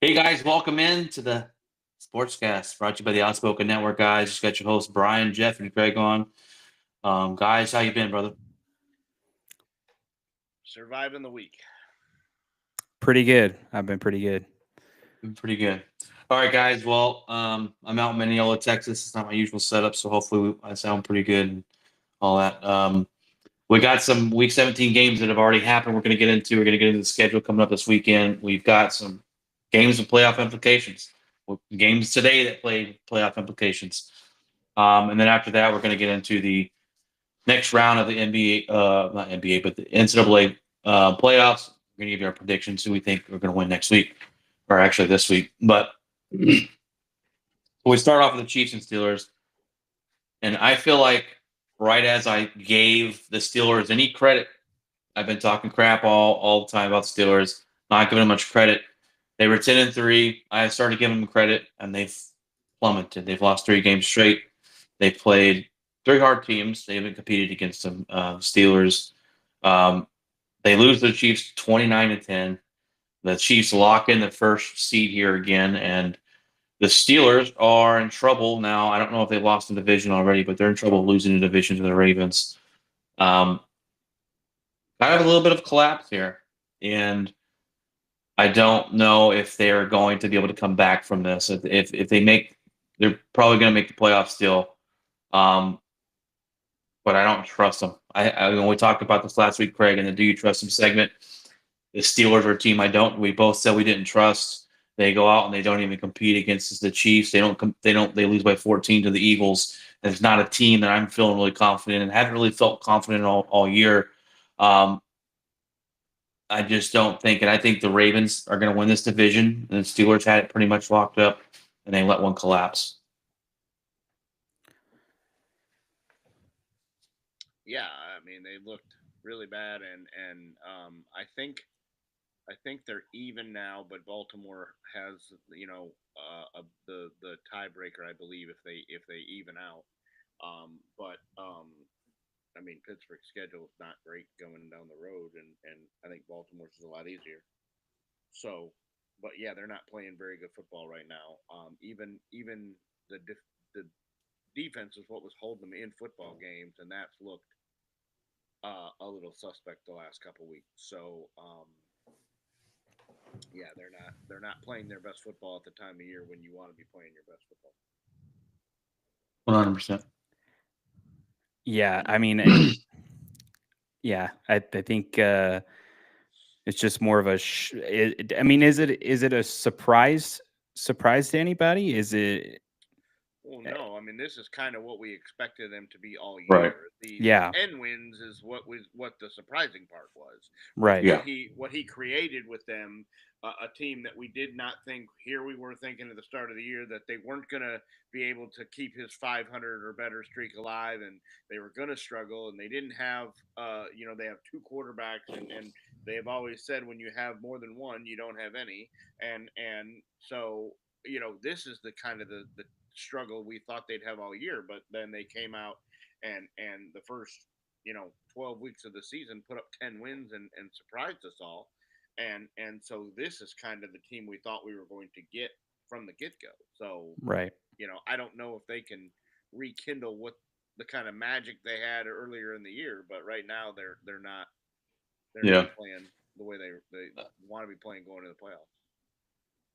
Hey guys, welcome in to the Sportscast brought to you by the Outspoken Network. Guys, just got your hosts Brian, Jeff, and Greg on. Guys, how you been, brother? Surviving the week. Pretty good. I've been pretty good. Been pretty good. All right, guys. Well, I'm out in Mineola, Texas. It's not my usual setup, so hopefully I sound pretty good and all that. We got some Week 17 games that have already happened. We're going to get into. We're going to get into the schedule coming up this weekend. We've got some games with playoff implications. Games today that play playoff implications. And then after that, we're going to get into the next round of the NBA, not NBA, but the NCAA playoffs. We're going to give you our predictions who we think we're going to win next week, or actually this week. But we start off with the Chiefs and Steelers. And I feel like right as I gave the Steelers any credit, I've been talking crap all the time about the Steelers, not giving them much credit. They were 10-3. I started giving them credit, and they've plummeted. They've lost 3 games straight. They played 3 hard teams. They haven't competed against them. Steelers. They lose to the Chiefs 29-10. The Chiefs lock in the first seed here again, and the Steelers are in trouble now. I don't know if they lost the division already, but they're in trouble losing the division to the Ravens. Kind of a little bit of collapse here, and I don't know if they're going to be able to come back from this. If they make, they're probably going to make the playoffs still. But I don't trust them. When we talked about this last week, Craig, in the "Do You Trust Them" segment, the Steelers are a team I don't. We both said we didn't trust. They go out and they don't even compete against the Chiefs. They don't. They lose by 14 to the Eagles. And it's not a team that I'm feeling really confident in. Haven't really felt confident all year. I just don't think, and I think the Ravens are going to win this division. And the Steelers had it pretty much locked up, and they let one collapse. Yeah, I mean they looked really bad, and I think they're even now, but Baltimore has the tiebreaker, I believe, if they even out. But I mean Pittsburgh's schedule is not great going down the road, and I think Baltimore's is a lot easier. So, but yeah, they're not playing very good football right now. Even the defense is what was holding them in football games, and that's looked a little suspect the last couple weeks. So yeah, they're not playing their best football at the time of year when you want to be playing your best football. 100%. Yeah, I mean, I think it's just more of a. I mean, is it a surprise to anybody? Is it? Well, no, I mean this is kind of what we expected them to be all Right. year. The Yeah. 10 wins is what the surprising part was. Right. Yeah. What he created with them, a team that we did not think. Here we were thinking at the start of the year that they weren't going to be able to keep his 500 or better streak alive, and they were going to struggle. And they didn't have, they have 2 quarterbacks, and they have always said when you have more than one, you don't have any. And so this is the kind of the struggle we thought they'd have all year, but then they came out and the first 12 weeks of the season put up 10 wins and surprised us all, and so this is kind of the team we thought we were going to get from the get-go. So Right. I don't know if they can rekindle what the kind of magic they had earlier in the year, but right now they're not not playing the way they want to be playing going to the playoffs.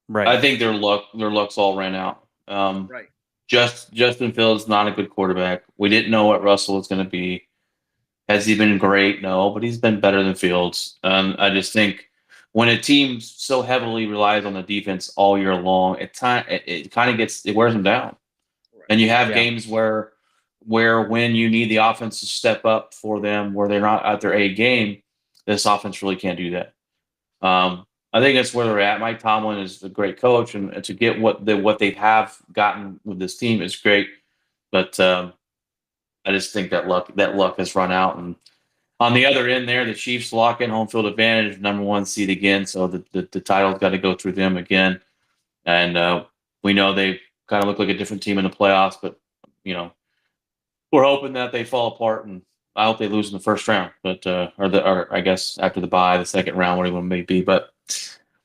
Right. I think their luck's all ran out. Right. Justin Fields not a good quarterback. We didn't know what Russell was going to be. Has he been great? No, but he's been better than Fields. I just think when a team so heavily relies on the defense all year long, it kind of it wears them down. Right. And you have Yeah. games where when you need the offense to step up for them, where they're not at their A game, this offense really can't do that. I think that's where they're at. Mike Tomlin is a great coach, and to get what they have gotten with this team is great. But I just think that luck has run out. And on the other end, there, the Chiefs lock in home field advantage, #1 seed again. So the title's got to go through them again. And we know they kind of look like a different team in the playoffs, but we're hoping that they fall apart, and I hope they lose in the first round, but or I guess after the bye, the second round, whatever it may be. But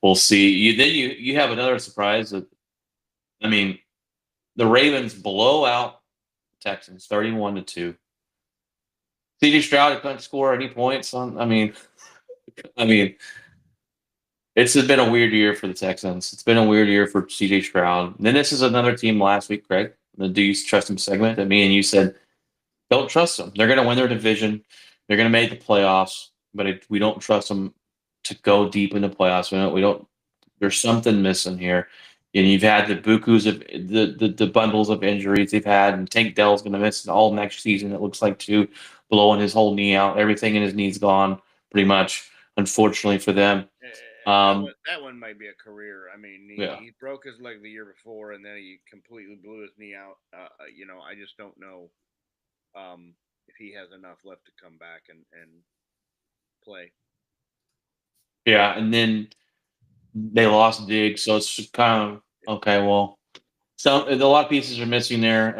we'll see. You have another surprise. I mean, the Ravens blow out Texans 31-2. CJ Stroud couldn't score any points on. I mean, it's been a weird year for the Texans. It's been a weird year for CJ Stroud. And then this is another team last week, Craig, the Do You Trust Him segment that me and you said, don't trust them. They're going to win their division. They're going to make the playoffs, but we don't trust them to go deep in the playoffs. We don't. There's something missing here. And you've had the bukus of the bundles of injuries they've had, and Tank Dell's going to miss all next season. It looks like too, blowing his whole knee out. Everything in his knee's gone, pretty much. Unfortunately for them. That one might be a career. I mean, he broke his leg the year before, and then he completely blew his knee out. I just don't know if he has enough left to come back and play. Yeah, and then they lost Diggs, so it's kind of okay. Well, a lot of pieces are missing there,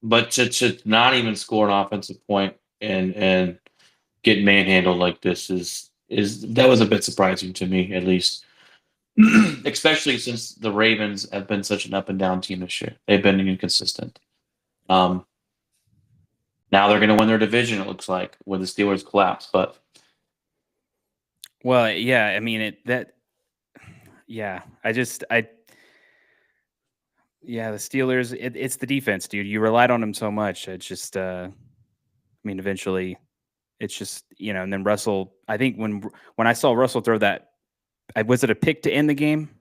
but to not even score an offensive point and get manhandled like this is that was a bit surprising to me, at least, especially since the Ravens have been such an up and down team this year. They've been inconsistent. Now they're going to win their division. It looks like when the Steelers collapse, but. Well, yeah, I mean the Steelers, it's the defense, dude. You relied on them so much. It's just, eventually it's just, and then Russell, I think when I saw Russell throw that, was it a pick to end the game,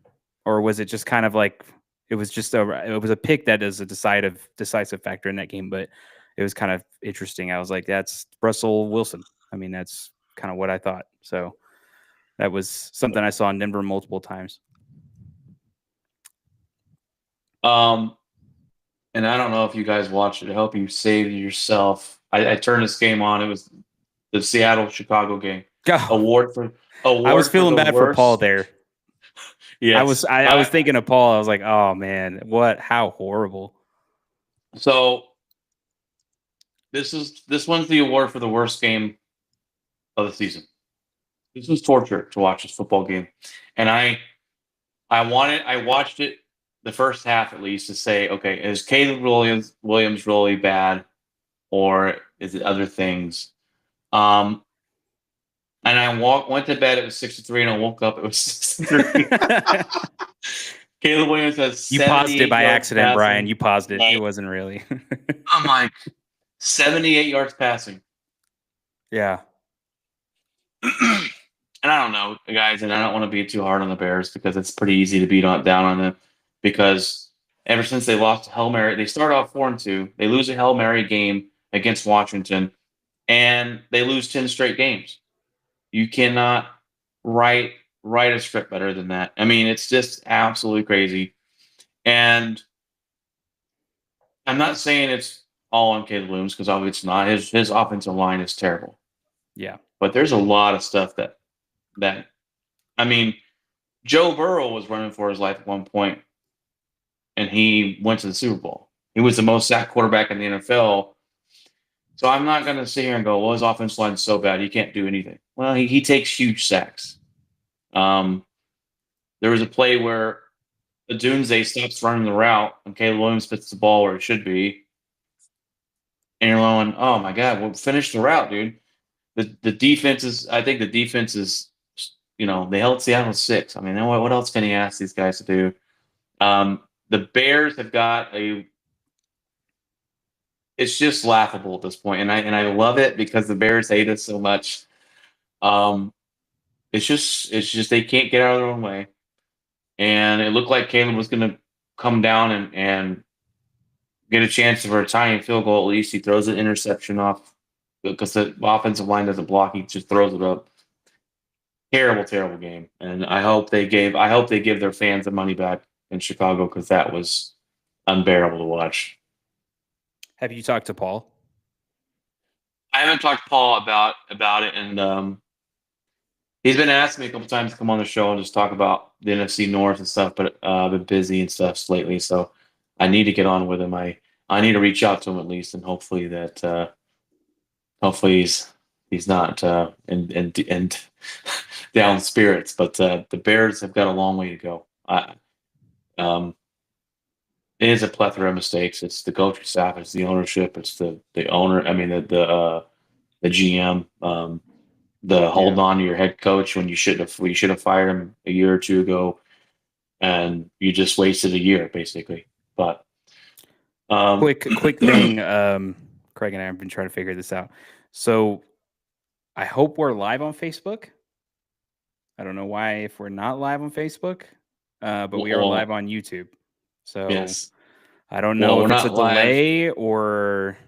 or was it just kind of like, it was a pick that is a decisive factor in that game, but it was kind of interesting. I was like, that's Russell Wilson. I mean, that's kind of what I thought. So that was something I saw in Denver multiple times. And I don't know if you guys watched it. I hope you saved yourself. I turned this game on. It was the Seattle-Chicago game. Award. I was feeling bad for Paul there. Yes. I was thinking of Paul. I was like, oh man, how horrible. So this one's the award for the worst game of the season. This was torture to watch this football game. And I watched it the first half at least to say, okay, is Caleb Williams really bad, or is it other things? And I went to bed. It was 6-3, and I woke up. It was 6-3. Caleb Williams has. You paused it by accident, passing. Brian. You paused it. It wasn't really. I'm like 78 yards passing. Yeah. And I don't know, guys, and I don't want to be too hard on the Bears because it's pretty easy to beat down on them. Because ever since they lost to Hail Mary, they start off 4-2. They lose a Hail Mary game against Washington, and they lose 10 straight games. You cannot write a script better than that. I mean, it's just absolutely crazy. And I'm not saying it's all on Caleb Williams because obviously it's not. His offensive line is terrible. Yeah. But there's a lot of stuff that I mean, Joe Burrow was running for his life at one point, and he went to the Super Bowl. He was the most sacked quarterback in the NFL. So I'm not going to sit here and go, well, his offensive line is so bad, he can't do anything. Well, he takes huge sacks. There was a play where Adunze stops running the route, and Caleb Williams puts the ball where it should be. And you're going, oh, my God, well, finish the route, dude. The defense is, I think the defense is, they held Seattle 6. I mean, what else can he ask these guys to do? The Bears have got it's just laughable at this point, and I love it because the Bears hate us so much. It's just they can't get out of their own way, and it looked like Caleb was going to come down and get a chance for a tying field goal. At least he throws an interception off because the offensive line doesn't block. He just throws it up. Terrible game, and I hope they give their fans the money back in Chicago because that was unbearable to watch. Have you talked to Paul? I haven't talked to Paul about it, and he's been asking me a couple times to come on the show and just talk about the NFC North and stuff, but I've been busy and stuff lately, so I need to get on with him. I need to reach out to him at least, and hopefully he's not and down spirits. But the Bears have got a long way to go. It is a plethora of mistakes. It's the coaching staff, it's the ownership, it's the owner. I mean the GM. The holding on to your head coach when you should have fired him a year or two ago, and you just wasted a year basically. But quick thing, Craig and I have been trying to figure this out. So I hope we're live on Facebook. I don't know why if we're not live on Facebook, but we are live on YouTube. So yes. I don't know if it's a delay or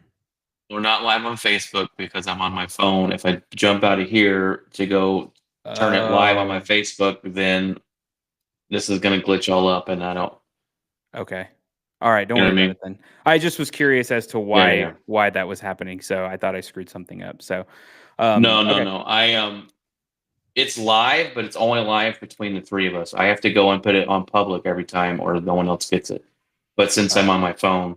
we're not live on Facebook because I'm on my phone. If I jump out of here to go turn it live on my Facebook, then this is going to glitch all up, and I don't. Okay. All right. Don't worry about it then. I just was curious as to why that was happening. So I thought I screwed something up. So no. It's live, but it's only live between the three of us. I have to go and put it on public every time, or no one else gets it. But since I'm on my phone,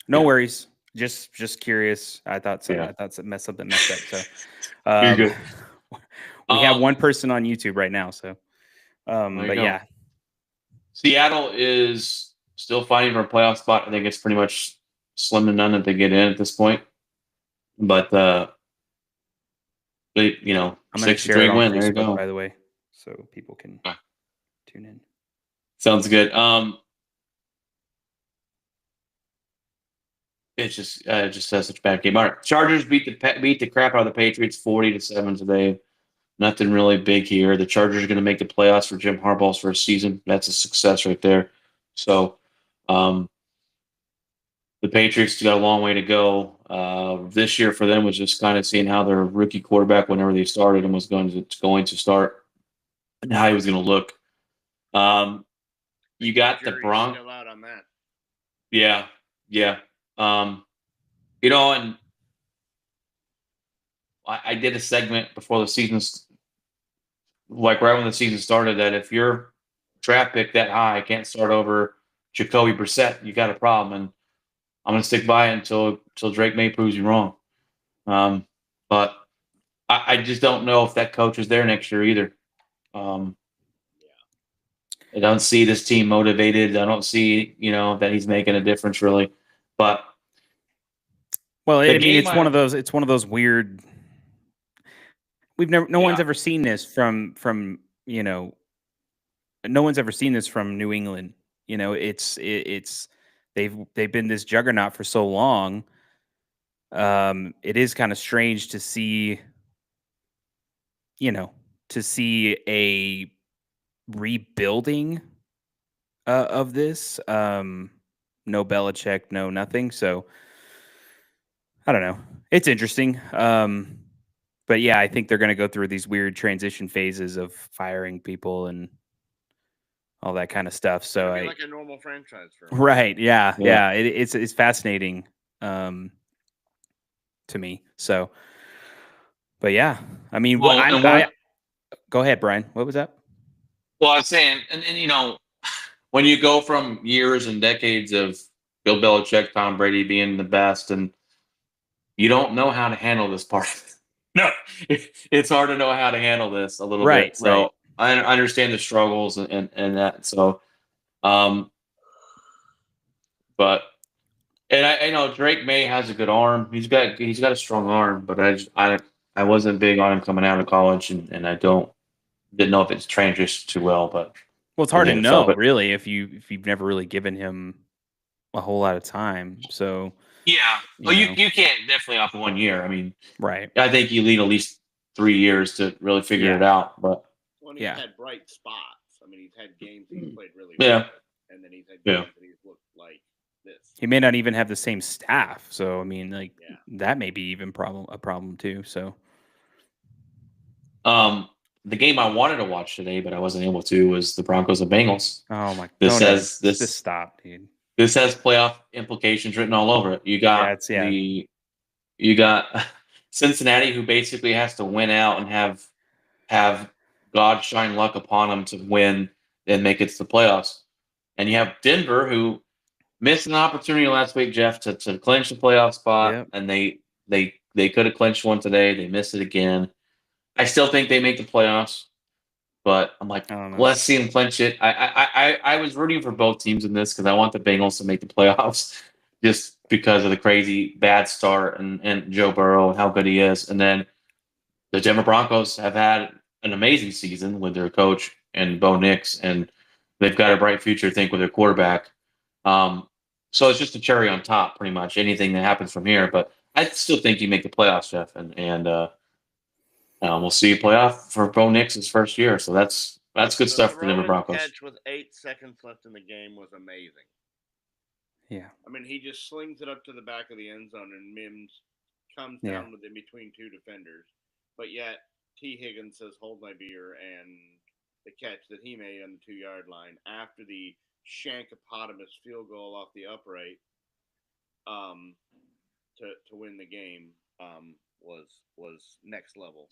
no worries. Just curious. I thought something messed up. So you're good. We have one person on YouTube right now. So, but yeah, Seattle is still fighting for a playoff spot. I think it's pretty much slim to none that they get in at this point. But I'm going to share it on Facebook, by the way, so people can tune in. Sounds good. It just has such a bad game. All right, Chargers beat the crap out of the Patriots 40-7 today. Nothing really big here. The Chargers are going to make the playoffs for Jim Harbaugh's first season. That's a success right there. So, the Patriots got a long way to go. This year for them was just kind of seeing how their rookie quarterback, whenever they started him, was going to start and how he was going to look. You got the Broncos. Still out on that. Yeah. And I did a segment before the season, like right when the season started, that if your draft pick that high can't start over Jacoby Brissett, you got a problem. And I'm going to stick by it until Drake May proves you wrong. But I just don't know if that coach is there next year either. I don't see this team motivated. I don't see, that he's making a difference really. But it's one of those weird. No one's ever seen this from no one's ever seen this from New England. It's they've been this juggernaut for so long. It is kind of strange to see, a rebuilding of this. No Belichick, no nothing. So I don't know. It's interesting. But yeah, I think they're going to go through these weird transition phases of firing people and all that kind of stuff. So like a normal franchise for them. Right. Yeah. It's fascinating to me. So, but yeah, I mean, go ahead, Brian. What was that? Well, I was saying, and when you go from years and decades of Bill Belichick, Tom Brady being the best, and you don't know how to handle this part. No, it's hard to know how to handle this a little bit. So I understand the struggles and that. So, but I know Drake May has a good arm. He's got a strong arm, but I wasn't big on him coming out of college, and I didn't know if it's transitioned too well. But it's hard to know really if you've never really given him a whole lot of time. So. Yeah. Well, you can't definitely off 1 year. I mean, right. I think you need at least 3 years to really figure it out. But he's had bright spots. I mean, he's had games he's played really well, and then he's had games that he's looked like this. He may not even have the same staff, so I mean, that may be even a problem too. So, the game I wanted to watch today, but I wasn't able to, was the Broncos and Bengals. Oh my! This stop, dude. This has playoff implications written all over it. You got you got Cincinnati, who basically has to win out and have God shine luck upon them to win and make it to the playoffs. And you have Denver, who missed an opportunity last week, Jeff, to clinch the playoff spot, and they could have clinched one today. They missed it again. I still think they make the playoffs, but I'm like, I don't know. let's see them clinch it. I was rooting for both teams in this because I want the Bengals to make the playoffs just because of the crazy bad start and Joe Burrow and how good he is. And then the Denver Broncos have had an amazing season with their coach and Bo Nix, and they've got a bright future, I think, with their quarterback. So it's just a cherry on top, pretty much anything that happens from here. But I still think you make the playoffs, Jeff, and we'll see a playoff for Bo Nix's first year. So that's good stuff for the Denver Broncos. Catch with 8 seconds left in the game was amazing. Yeah. I mean, he just slings it up to the back of the end zone, and Mims comes down with it between 2 defenders. But yet, T. Higgins says, "Hold my beer," and the catch that he made on the 2-yard line after the Shankopotamus field goal off the upright to win the game was next level.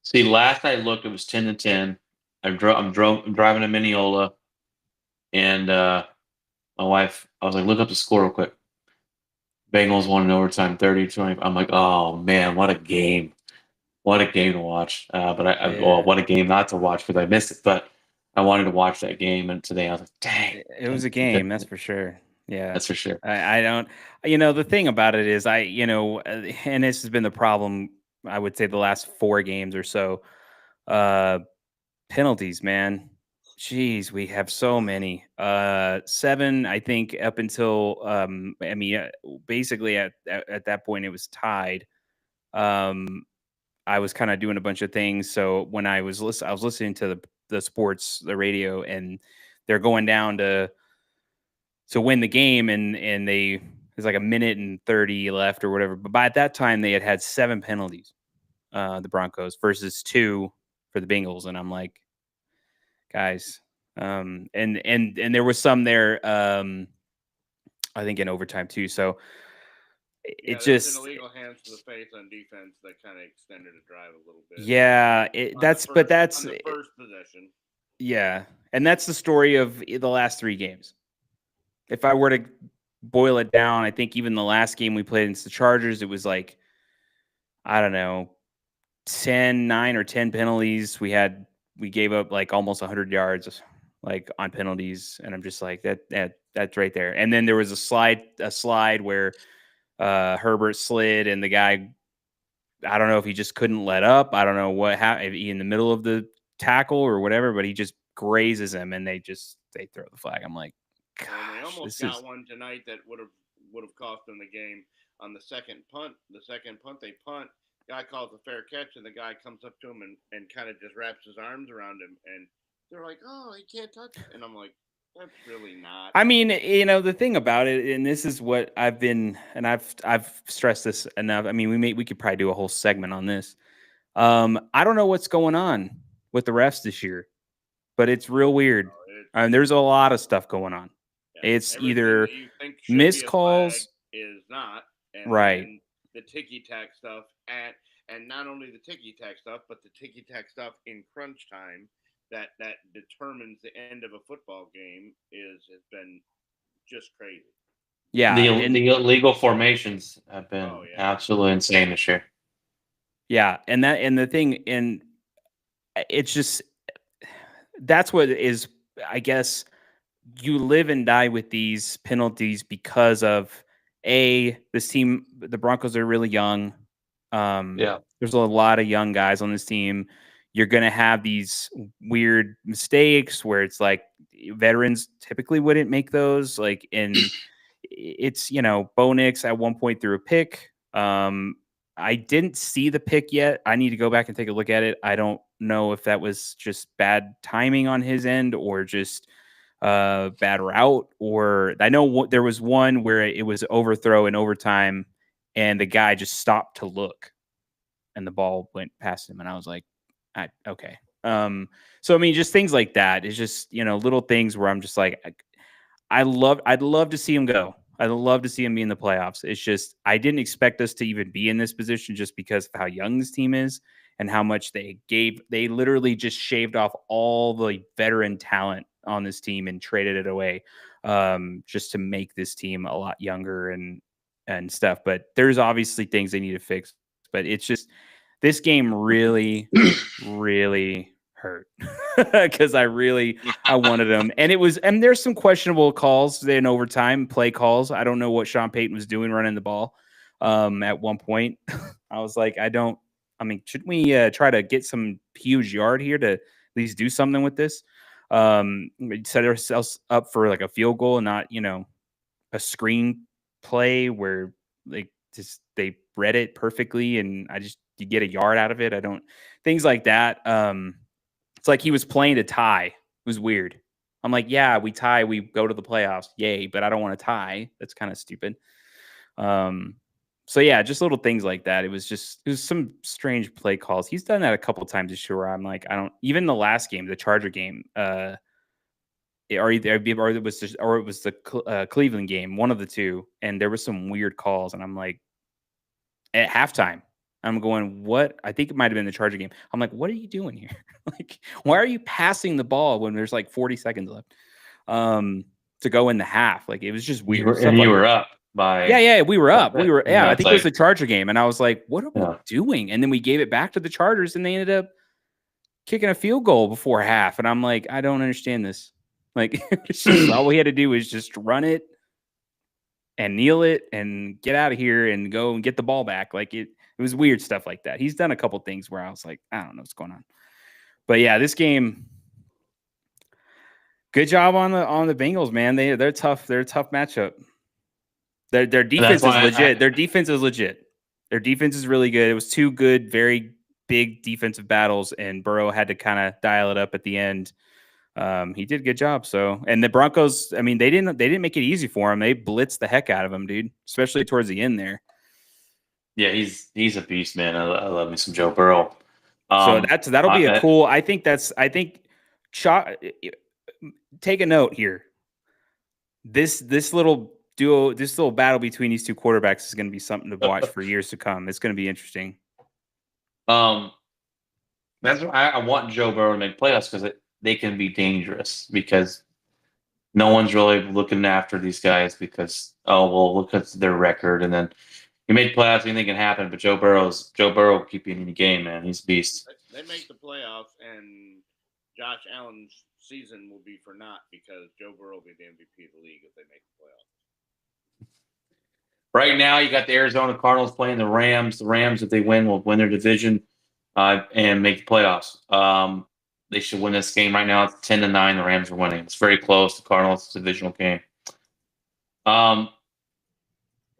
See, last I looked, it was 10-10. I'm driving to Mineola, and my wife, I was like, look up the score real quick. Bengals won in overtime, 30-20. I'm like, oh man, what a game! What a game to watch. What a game not to watch because I missed it. But I wanted to watch that game, and today I was like, dang, it was a game, that's for sure. Yeah, that's for sure. I don't, the thing about it is and this has been the problem, I would say the last 4 games or so, penalties, man. Jeez, we have so many. 7, I think, up until basically at that point it was tied. I was kind of doing a bunch of things. So when I was listening to the sports, the radio, and they're going down to win the game, and there's like a minute and 30 left or whatever. But by that time, they had 7 penalties, the Broncos versus 2 for the Bengals, and I'm like, guys, and there was some there, I think in overtime too. So it just an illegal hands to the face on defense that kind of extended a drive a little bit. Yeah, that's on the first possession. Yeah, and that's the story of the last 3 games. If I were to boil it down, I think even the last game we played against the Chargers, it was like, I don't know, 9 or 10 penalties. We gave up like almost 100 yards like on penalties, and I'm just like, that's right there. And then there was a slide where Herbert slid, and the guy, I don't know if he just couldn't let up. I don't know what happened, if he in the middle of the tackle or whatever, but he just grazes him, and they throw the flag. I'm like, gosh, and they almost got one tonight that would have cost them the game on the second punt. The second punt they punt, guy calls a fair catch, and the guy comes up to him and kind of just wraps his arms around him, and they're like, "Oh, he can't touch it," and I'm like, that's really not. I mean, the thing about it, and this is what I've been, and I've stressed this enough. I mean, we could probably do a whole segment on this. I don't know what's going on with the refs this year, but it's real weird. There's a lot of stuff going on. Yeah, it's either missed calls, is not, and right. The ticky-tack stuff, and not only the ticky-tack stuff, but the ticky-tack stuff in crunch time that determines the end of a football game has been just crazy. Yeah, the illegal formations have been absolutely insane this year. Yeah, and the thing, and it's just, that's what is, I guess, you live and die with these penalties because of this team. The Broncos are really young. There's a lot of young guys on this team. You're going to have these weird mistakes where it's like veterans typically wouldn't make those. Like, and it's, Bo Nix at one point threw a pick. I didn't see the pick yet. I need to go back and take a look at it. I don't know if that was just bad timing on his end or just bad route, or I know there was one where it was overthrow in overtime and the guy just stopped to look and the ball went past him. And I was like, okay. So, I mean, just things like that. It's just, little things where I'm just like, I'd love to see him go. I'd love to see him be in the playoffs. It's just, I didn't expect us to even be in this position just because of how young this team is and how much they literally just shaved off all the veteran talent on this team and traded it away just to make this team a lot younger and stuff. But there's obviously things they need to fix, but it's just, this game really, really hurt because I wanted them, and there's some questionable calls in overtime, play calls. I don't know what Sean Payton was doing running the ball. At one point, I was like, shouldn't we try to get some huge yard here to at least do something with this? We set ourselves up for like a field goal and not, a screen play where they read it perfectly and you get a yard out of it. Things like that. It's like he was playing to tie. It was weird. I'm like, yeah, we tie, we go to the playoffs. Yay, but I don't want to tie. That's kind of stupid. So yeah, just little things like that. It was some strange play calls. He's done that a couple times this year. I'm like, even the last game, the Charger game, or it was the Cleveland game, one of the two, and there was some weird calls, and I'm like, at halftime, I'm going, what? I think it might have been the Charger game. I'm like, what are you doing here? Like, why are you passing the ball when there's like 40 seconds left to go in the half? Like, it was just weird. You were up by. Yeah, we were up. I think it was the like, Charger game, and I was like, what are we doing? And then we gave it back to the Chargers, and they ended up kicking a field goal before half, and I'm like, I don't understand this. Like, it's just, all we had to do was just run it and kneel it and get out of here and go and get the ball back. Like, it was weird stuff like that. He's done a couple things where I was like, I don't know what's going on. But yeah, this game, good job on the Bengals, man. They're tough. They're a tough matchup. Their defense is legit. Their defense is legit. Their defense is really good. It was two good, very big defensive battles, and Burrow had to kind of dial it up at the end. He did a good job. So, and the Broncos, I mean, they didn't make it easy for him. They blitzed the heck out of him, dude, especially towards the end there. Yeah, he's a beast, man. I love me some Joe Burrow. So that'll be a cool. I think take a note here. This little duo, this little battle between these two quarterbacks is going to be something to watch for years to come. It's going to be interesting. That's why I want Joe Burrow to make playoffs, because they can be dangerous, because no one's really looking after these guys because, look at their record, and then you made playoffs, anything can happen. But Joe Burrow will keep you in the game, man. He's a beast. They make the playoffs, and Josh Allen's season will be for naught, because Joe Burrow will be the MVP of the league if they make the playoffs. Right now, you got the Arizona Cardinals playing the Rams. The Rams, if they win, will win their division and make the playoffs. They should win this game right now. It's 10-9. The Rams are winning. It's very close. The Cardinals divisional game. The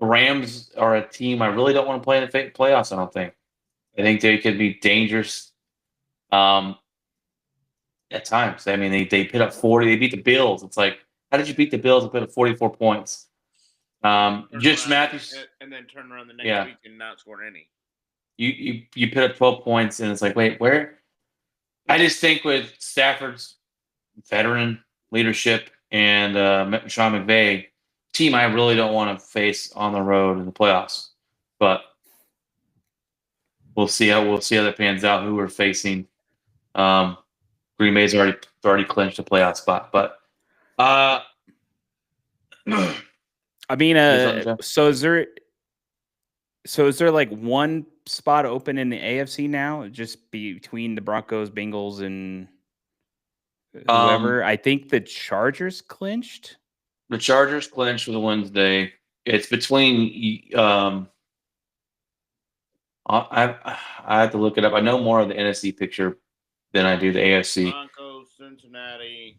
Rams are a team I really don't want to play in the playoffs. I don't think. I think they could be dangerous at times. I mean, they put up 40. They beat the Bills. It's like, how did you beat the Bills and put up 44 points? Just Matthews, and then turn around the next week and not score any. You put up 12 points, and it's like, wait, where? I just think with Stafford's veteran leadership and Sean McVay, team I really don't want to face on the road in the playoffs. But we'll see how that pans out. Who we're facing. Green Bay's already clinched a playoff spot, but I mean, so is there like one spot open in the AFC now, just between the Broncos, Bengals, and whoever? I think the Chargers clinched. The Chargers clinched with Wednesday. It's between. I have to look it up. I know more of the NFC picture than I do the AFC. Broncos, Cincinnati.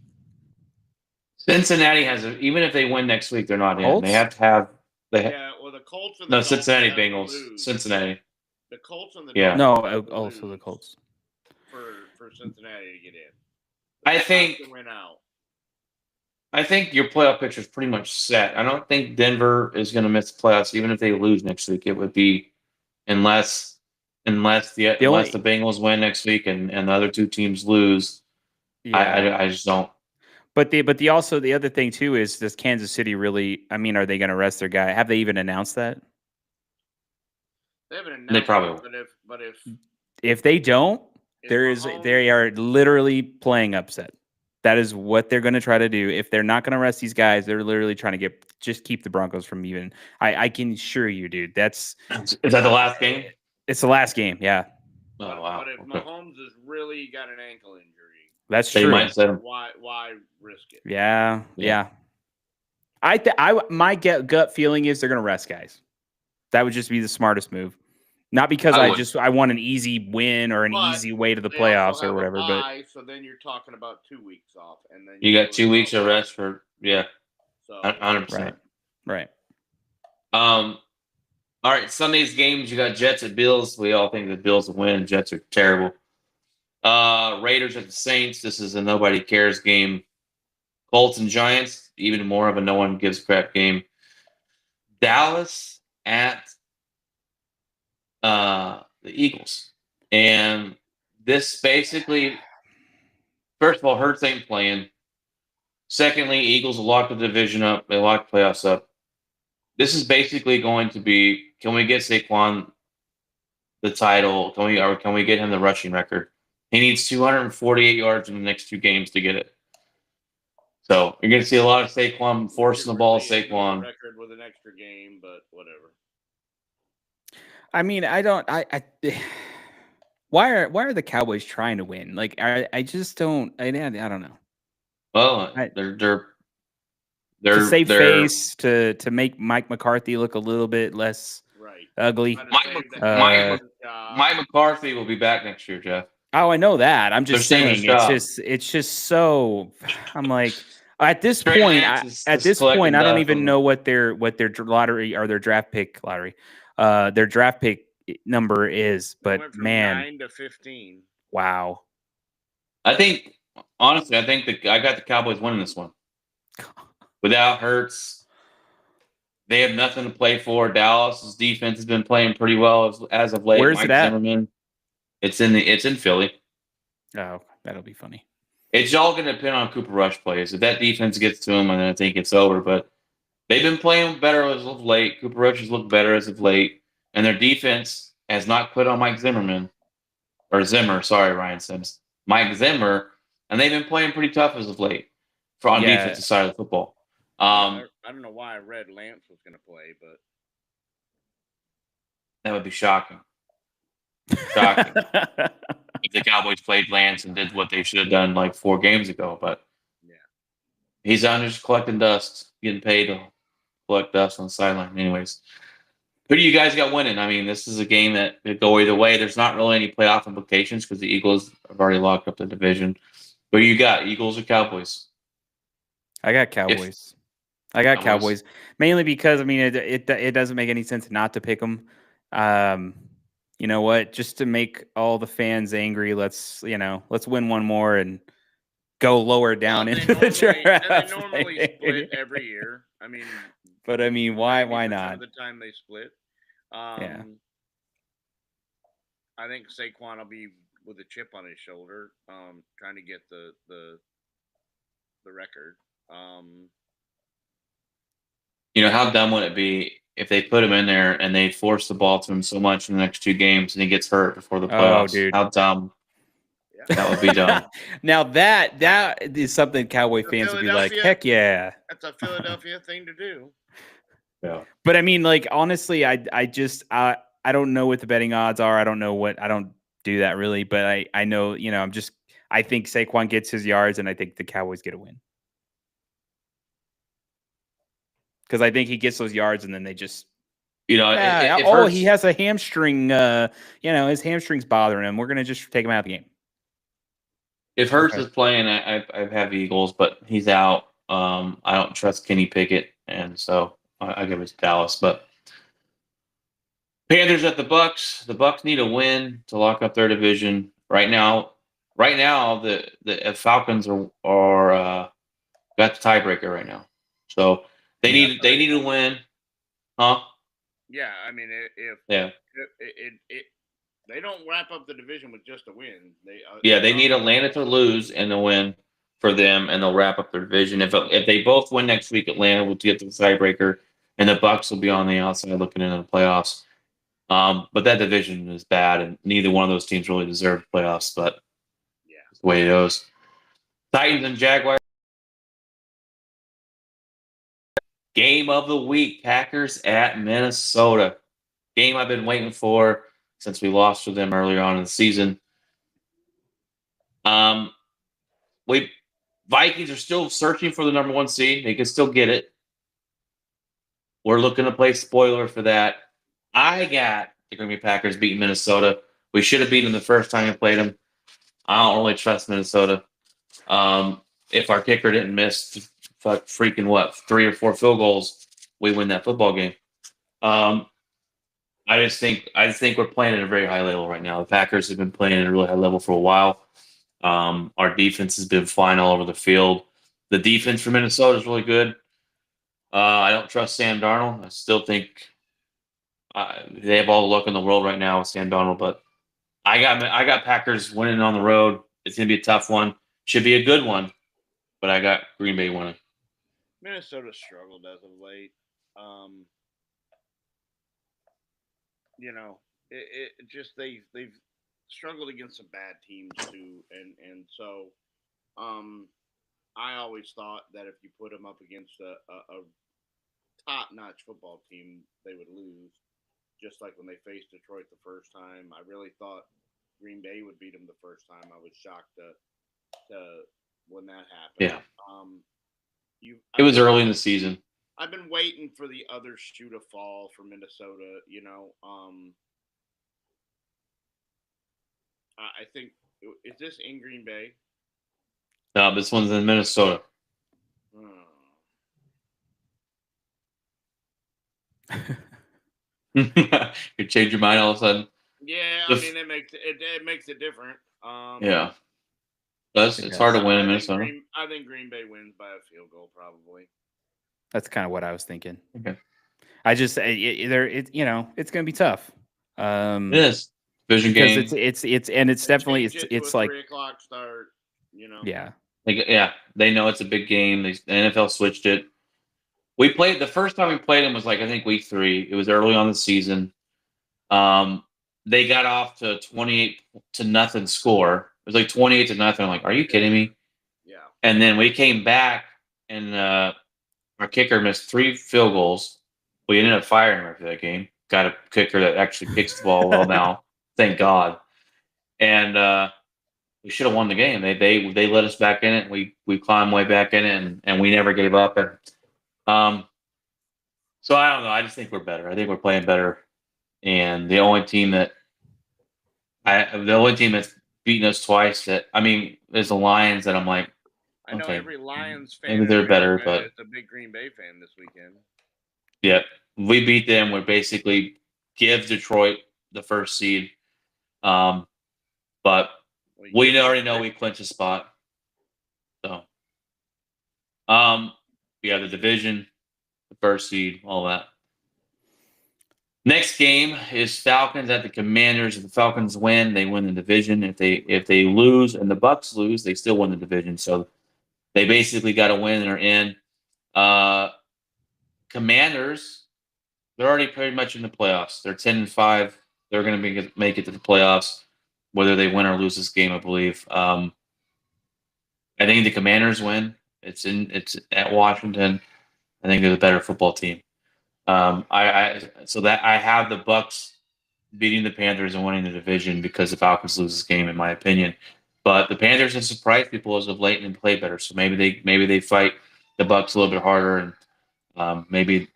Cincinnati has even if they win next week, they're not Colts? in. They have to have. The Colts and the Cincinnati Bengals. Cincinnati. The Colts and the also the Colts for Cincinnati to get in. I think to win out. I think your playoff picture is pretty much set. I don't think Denver is going to miss the playoffs, even if they lose next week. It would be unless the Bengals win next week and the other two teams lose. Yeah. I just don't. But the other thing too is, does Kansas City really? I mean, are they going to rest their guy? Have they even announced that? They haven't announced. They probably will. But if they don't, they are literally playing upset. That is what they're going to try to do. If they're not going to rest these guys, they're literally trying to keep the Broncos from even. I can assure you, dude. Is that the last game? It's the last game. Yeah. Oh wow. But if Okay. Mahomes has really got an ankle injury, That's They true. might set him. why risk it? Yeah. Yeah. My gut feeling is they're going to rest guys. That would just be the smartest move. Not because I would. I want an easy win or an But easy way to the they also playoffs or have whatever. a But bye, so then you're talking about 2 weeks off, and then You got 2 weeks of rest for So 100%. right. All right, Sunday's games. You got Jets at Bills. We all think the Bills will win. Jets are terrible. Raiders at the Saints. This is a nobody cares game. Colts and Giants. Even more of a no one gives a crap game. Dallas at the Eagles. And this basically, first of all, Hurts ain't playing. Secondly, Eagles locked the division up. They locked the playoffs up. This is basically going to be, can we get Saquon the title? Can we get him the rushing record? He needs 248 yards in the next 2 games to get it. So you're going to see a lot of Saquon forcing the ball. Saquon record with an extra game, but whatever. I mean, I don't. Why are the Cowboys trying to win? Like, I just don't. I don't know. Well, they're to save face to make Mike McCarthy look a little bit less ugly. Mike McCarthy will be back next year, Jeff. Oh, I know that. I'm just saying it's just so. I'm like at this point. I don't even know what their lottery or their draft pick their draft pick number is. But went from man, 9 to 15. Wow. Honestly, I think I got the Cowboys winning this one. Without Hurts, they have nothing to play for. Dallas's defense has been playing pretty well as of late. Where's it at? Zimmerman. It's in Philly. Oh, that'll be funny. It's all going to depend on Cooper Rush plays. If that defense gets to him, then I think it's over. But they've been playing better as of late. Cooper Rush has looked better as of late, and their defense has not quit on Mike Zimmerman or Zimmer. Sorry, Ryan Sims. Mike Zimmer, and they've been playing pretty tough as of late on defensive side of the football. I don't know why I read Lance was going to play, but that would be shocking. Shocking. If the Cowboys played Lance and did what they should have done like 4 games ago, but he's on just collecting dust, getting paid to collect dust on the sideline. Anyways, who do you guys got winning? I mean, this is a game that could go either way. There's not really any playoff implications because the Eagles have already locked up the division. Who do you got, Eagles or Cowboys? I got Cowboys. Cowboys mainly because I mean it doesn't make any sense not to pick them. You know what? Just to make all the fans angry, let's win one more and go lower down into the draft. And they normally split every year. I mean, but I mean, why not? The time they split. Yeah. I think Saquon will be with a chip on his shoulder, trying to get the record. How dumb would it be if they put him in there and they force the ball to him so much in the next 2 games and he gets hurt before the playoffs? Oh, dude. How dumb. Yeah. That would be dumb. Now that is something Cowboy fans would be like, heck yeah. That's a Philadelphia thing to do. Yeah. But I mean, like, honestly, I don't know what the betting odds are. I don't do that really, but I know, I think Saquon gets his yards and I think the Cowboys get a win. Because I think he gets those yards and then they just, he has a hamstring. His hamstring's bothering him. We're gonna just take him out of the game. If Hurts is playing, I have the Eagles, but he's out. I don't trust Kenny Pickett, and so I give it to Dallas. But Panthers at the Bucks. The Bucks need a win to lock up their division right now. Right now, the Falcons are got the tiebreaker right now, so. They need to win, huh? Yeah, I mean, if they don't wrap up the division with just a win, they need Atlanta to lose and a win for them, and they'll wrap up their division. If they both win next week, Atlanta will get the tiebreaker, and the Bucks will be on the outside looking into the playoffs. But that division is bad, and neither one of those teams really deserve the playoffs. But it's the way it goes. Titans and Jaguars. Game of the week, Packers at Minnesota. Game I've been waiting for. since we lost to them earlier on in the season. We Vikings are still searching for the number 1 seed. They can still get it. We're looking to play spoiler for that. I got the Green Bay Packers beating Minnesota. We should have beaten them the first time we played them. I don't really trust Minnesota. If our kicker didn't miss freaking 3 or 4 field goals, we win that football game. I just think we're playing at a very high level right now. The Packers have been playing at a really high level for a while. Our defense has been flying all over the field. The defense for Minnesota is really good. I don't trust Sam Darnold. I still think they have all the luck in the world right now with Sam Darnold, but I got Packers winning on the road. It's gonna be a tough one. Should be a good one, but I got Green Bay winning. Minnesota struggled as of late. It just they've struggled against some bad teams too, and so I always thought that if you put them up against a top-notch football team, they would lose. Just like when they faced Detroit the first time, I really thought Green Bay would beat them the first time. I was shocked to when that happened. Yeah. It was early in the season. I've been waiting for the other shoe to fall for Minnesota. I think is this in Green Bay? No, this one's in Minnesota. You change your mind all of a sudden. Yeah, I mean it makes it different. Yeah, it's hard to win in Minnesota. I think Green Bay wins by a field goal, probably. That's kind of what I was thinking. Okay. I just it's going to be tough. It is division game because it's definitely it's like 3:00 start. Yeah. They know it's a big game. The NFL switched it. We played the first time we played them was I think week 3. It was early on the season. They got off to 28-0 score. It was like 28-0. I'm like, are you kidding me? Yeah. And then we came back and our kicker missed 3 field goals. We ended up firing him after that game. Got a kicker that actually kicks the ball well now. Thank God. And we should have won the game. They let us back in it. We climbed way back in it, and we never gave up. And so I don't know. I just think we're better. I think we're playing better. And the only team that's beaten us twice is the Lions. That I'm like, I know every Lions fan. Maybe they're better, but it's a big Green Bay fan this weekend. Yeah, we beat them. We basically give Detroit the first seed. But we already know we clinched a spot. So, the division, the first seed, all that. Next game is Falcons at the Commanders. If the Falcons win, they win the division. If they lose and the Bucs lose, they still win the division. So they basically got to win and are in. Commanders, they're already pretty much in the playoffs. They're 10-5. They're going to make it to the playoffs, whether they win or lose this game, I believe. I think the Commanders win. It's at Washington. I think they're the better football team. I have the Bucs beating the Panthers and winning the division because the Falcons lose this game, in my opinion. But the Panthers have surprised people as of late and play better. So maybe they fight the Bucs a little bit harder, and maybe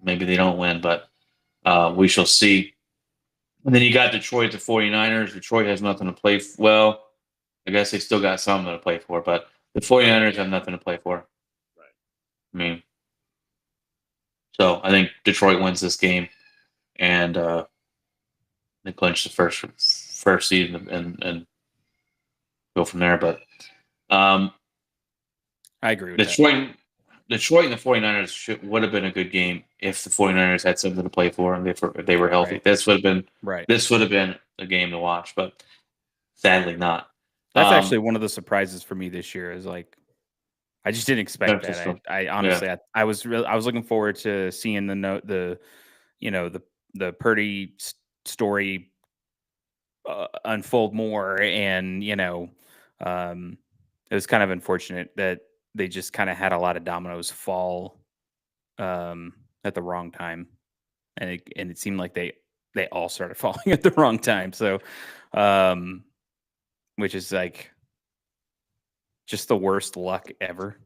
they don't win, but we shall see. And then you got Detroit, the 49ers. Detroit has nothing to play for. Well, I guess they still got something to play for, but the 49ers have nothing to play for. Right. So I think Detroit wins this game, and they clinch the first seed and go from there. But I agree with that. Detroit and the 49ers would have been a good game if the 49ers had something to play for and if they were healthy. Right. This would have been a game to watch, but sadly not. That's actually one of the surprises for me this year. Is like I just didn't expect that. I honestly, I was looking forward to seeing the Purdy story unfold more, and it was kind of unfortunate that they just kind of had a lot of dominoes fall at the wrong time, and it seemed like they they all started falling at the wrong time. So, which is like just the worst luck ever.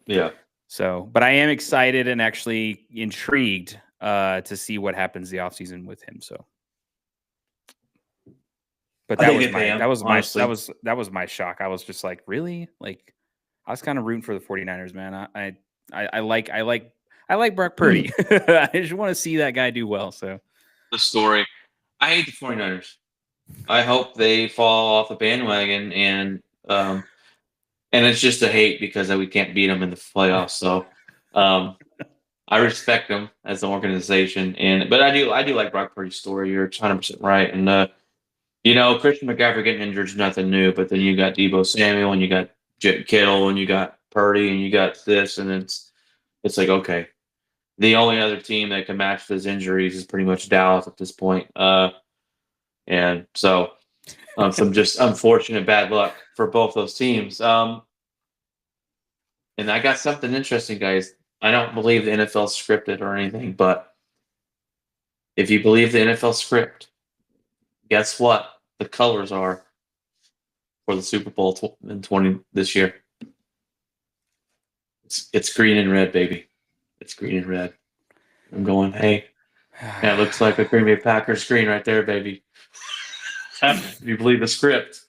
Yeah. So, but I am excited and actually intrigued to see what happens the offseason with him. So, but that was my shock. I was just like, really? Like, I was kind of rooting for the 49ers, man. I like Brock Purdy. I just want to see that guy do well. So the story. I hate the 49ers. I hope they fall off the bandwagon, and it's just a hate because we can't beat them in the playoffs. So I respect them as an organization, but I do like Brock Purdy's story. You're 100% right, and Christian McCaffrey getting injured is nothing new. But then you got Deebo Samuel, and you got Kittle, and you got Purdy, and you got this, and it's like, okay, the only other team that can match those injuries is pretty much Dallas at this point. And so some just unfortunate bad luck for both those teams. And I got something interesting, guys. I don't believe the NFL scripted or anything, but if you believe the NFL script, guess what the colors are for the Super Bowl in 20 this year? It's green and red, baby. It's green and red. I'm going, hey, that looks like a Green Bay Packers screen right there, baby. If you believe the script,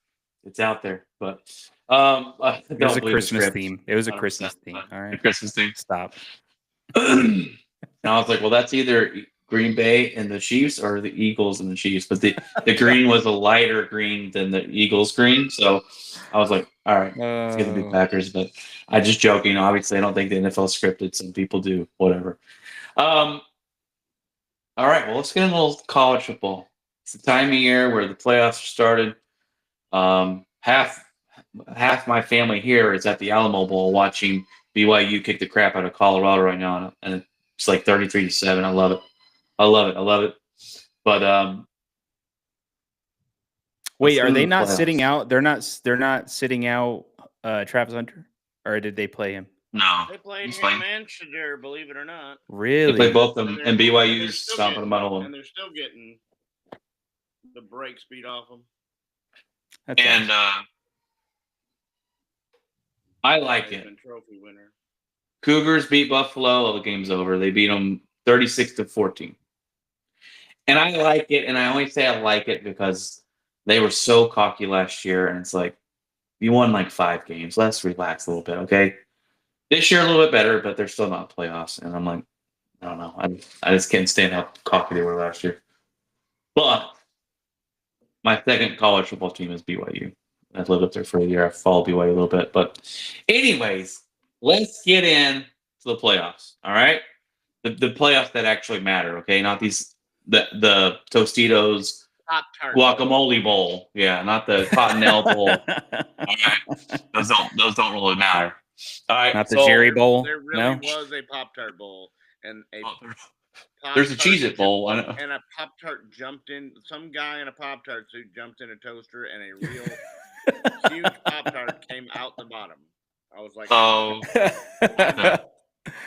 it's out there. But it was a Christmas theme. It was a Christmas theme. All right, Christmas theme. Stop. And I was like, well, that's either Green Bay and the Chiefs or the Eagles and the Chiefs. But the green was a lighter green than the Eagles green, so I was like, all right, it's gonna be Packers. But I just joking. Obviously, I don't think the NFL scripted. Some people do. Whatever. All right. Well, let's get into a little college football. It's the time of year where the playoffs are started. Half my family here is at the Alamo Bowl watching BYU kick the crap out of Colorado right now, and it's like 33-7. I love it. I love it. But wait, are they not sitting out? They're not sitting out Travis Hunter, or did they play him? No, they played him and Shadir, believe it or not. Really? They played both of them, and BYU's stomping them out of them. And they're still getting the brakes beat off them. And I like it. Trophy winner. Cougars beat Buffalo. The game's over. They beat them 36-14. And I like it, and I only say I like it because they were so cocky last year, and it's like, you won like 5 games. Let's relax a little bit, okay? This year a little bit better, but they're still not playoffs. And I'm like, I don't know. I just can't stand how cocky they were last year. But my second college football team is BYU. I've lived up there for a year. I followed BYU a little bit. But anyways, let's get in to the playoffs, all right? The playoffs that actually matter, okay? Not the Tostitos guacamole bowl. Yeah, not the Cottonelle bowl. All right? Those don't really matter. All right, not the Jerry Bowl. There really was a Pop-Tart bowl, and there's a Cheez-It bowl, and a Pop-Tart jumped in. Some guy in a Pop-Tart suit jumped in a toaster, and a real huge Pop-Tart came out the bottom. I was like, oh,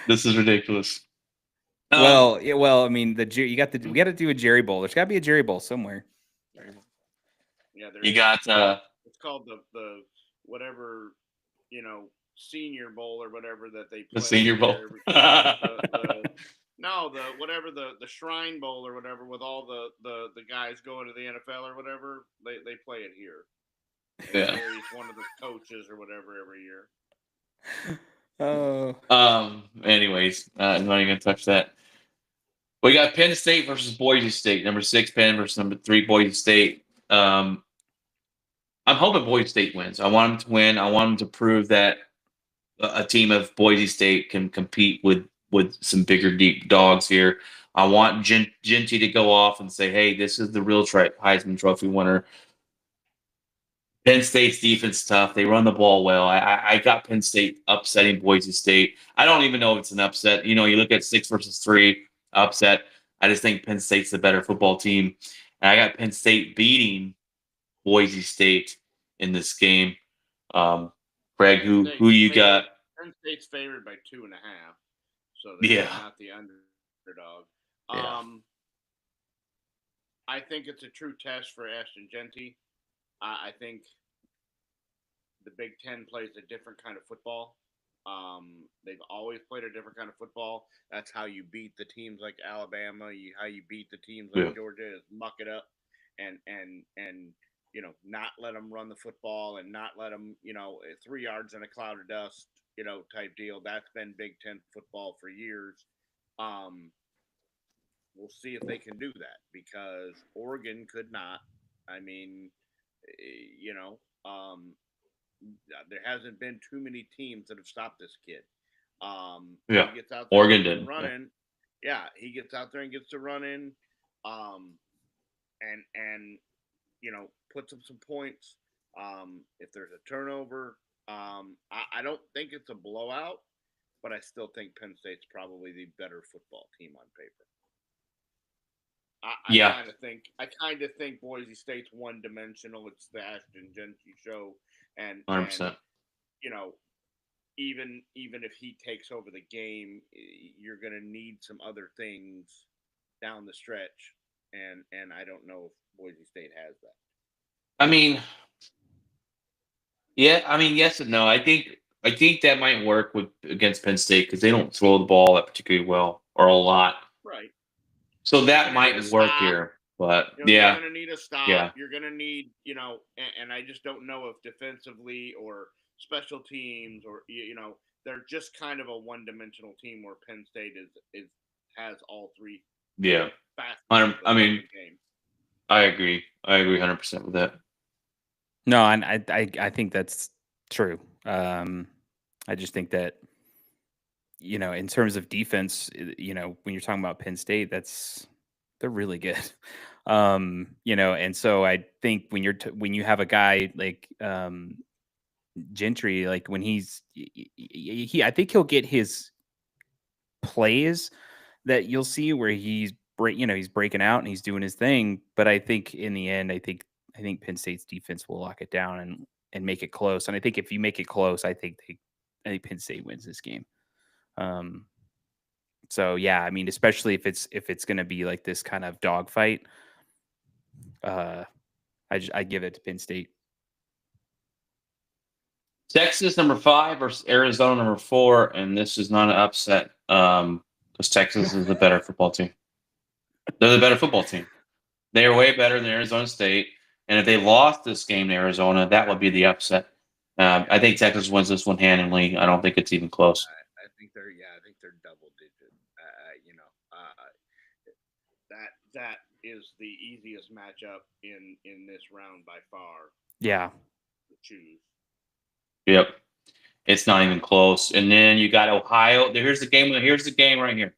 this is ridiculous. Well, I mean, we got to do a Jerry Bowl. There's got to be a Jerry Bowl somewhere. Yeah, you got. It's called the whatever, Senior Bowl or whatever that they play. The Senior Bowl. Whatever the Shrine Bowl or whatever with all the guys going to the NFL or whatever. They play it here. Yeah. He's one of the coaches or whatever every year. Oh. Anyways, I'm not even gonna touch that. We got Penn State versus Boise State. Number 6 Penn versus number 3 Boise State. I'm hoping Boise State wins. I want them to win. I want them to prove that a team of Boise State can compete with some bigger, deep dogs here. I want Genty to go off and say, hey, this is the real Heisman Trophy winner. Penn State's defense tough. They run the ball well. I got Penn State upsetting Boise State. I don't even know if it's an upset. You look at 6 versus 3 upset. I just think Penn State's the better football team. And I got Penn State beating Boise State in this game. Greg, who you got? Penn State's favored by 2.5, so they're not the underdog. Yeah. I think it's a true test for Ashton Genty. I think the Big Ten plays a different kind of football. They've always played a different kind of football. That's how you beat the teams like Alabama. How you beat the teams like Yeah. Georgia is muck it up, and not let them run the football and not let them 3 yards in a cloud of dust type deal. That's been Big Ten football for years. Um, we'll see if they can do that because Oregon could not. I mean, there hasn't been too many teams that have stopped this kid. Yeah. He gets out there Oregon and gets didn't. running. Yeah, he gets out there and gets to running, and puts up some points. If there's a turnover, I don't think it's a blowout, but I still think Penn State's probably the better football team on paper. Yeah. I kind of think Boise State's one dimensional. It's the Ashton Genty show, and 100%. even if he takes over the game, you're going to need some other things down the stretch, and I don't know if Boise State has that. I mean, yeah. I mean, yes and no. I think that might work against Penn State because they don't throw the ball that particularly well or a lot. Right. So that You're gonna might need a work stop. here. But You're yeah, going to need a stop. Yeah. You're going to need, and I just don't know if defensively or special teams or they're just kind of a one-dimensional team where Penn State has all three. Yeah. Facets I of the mean, game. I agree 100% with that. No, and I think that's true. I just think that in terms of defense, when you're talking about Penn State, they're really good. And so I think when you have a guy like Gentry, like when I think he'll get his plays that you'll see where he's breaking out and he's doing his thing. But I think in the end, I think Penn State's defense will lock it down and make it close. And I think if you make it close, I think Penn State wins this game. So yeah, I mean, especially if it's going to be like this kind of dogfight, I give it to Penn State. Texas number 5 versus Arizona number 4, and this is not an upset because Texas is the better football team. They're the better football team. They are way better than Arizona State, and if they lost this game to Arizona, that would be the upset. I think Texas wins this one handily. I don't think it's even close. I think they're double digit. That is the easiest matchup in this round by far. Yeah. To choose. Yep. It's not even close. And then you got Ohio. Here's the game right here.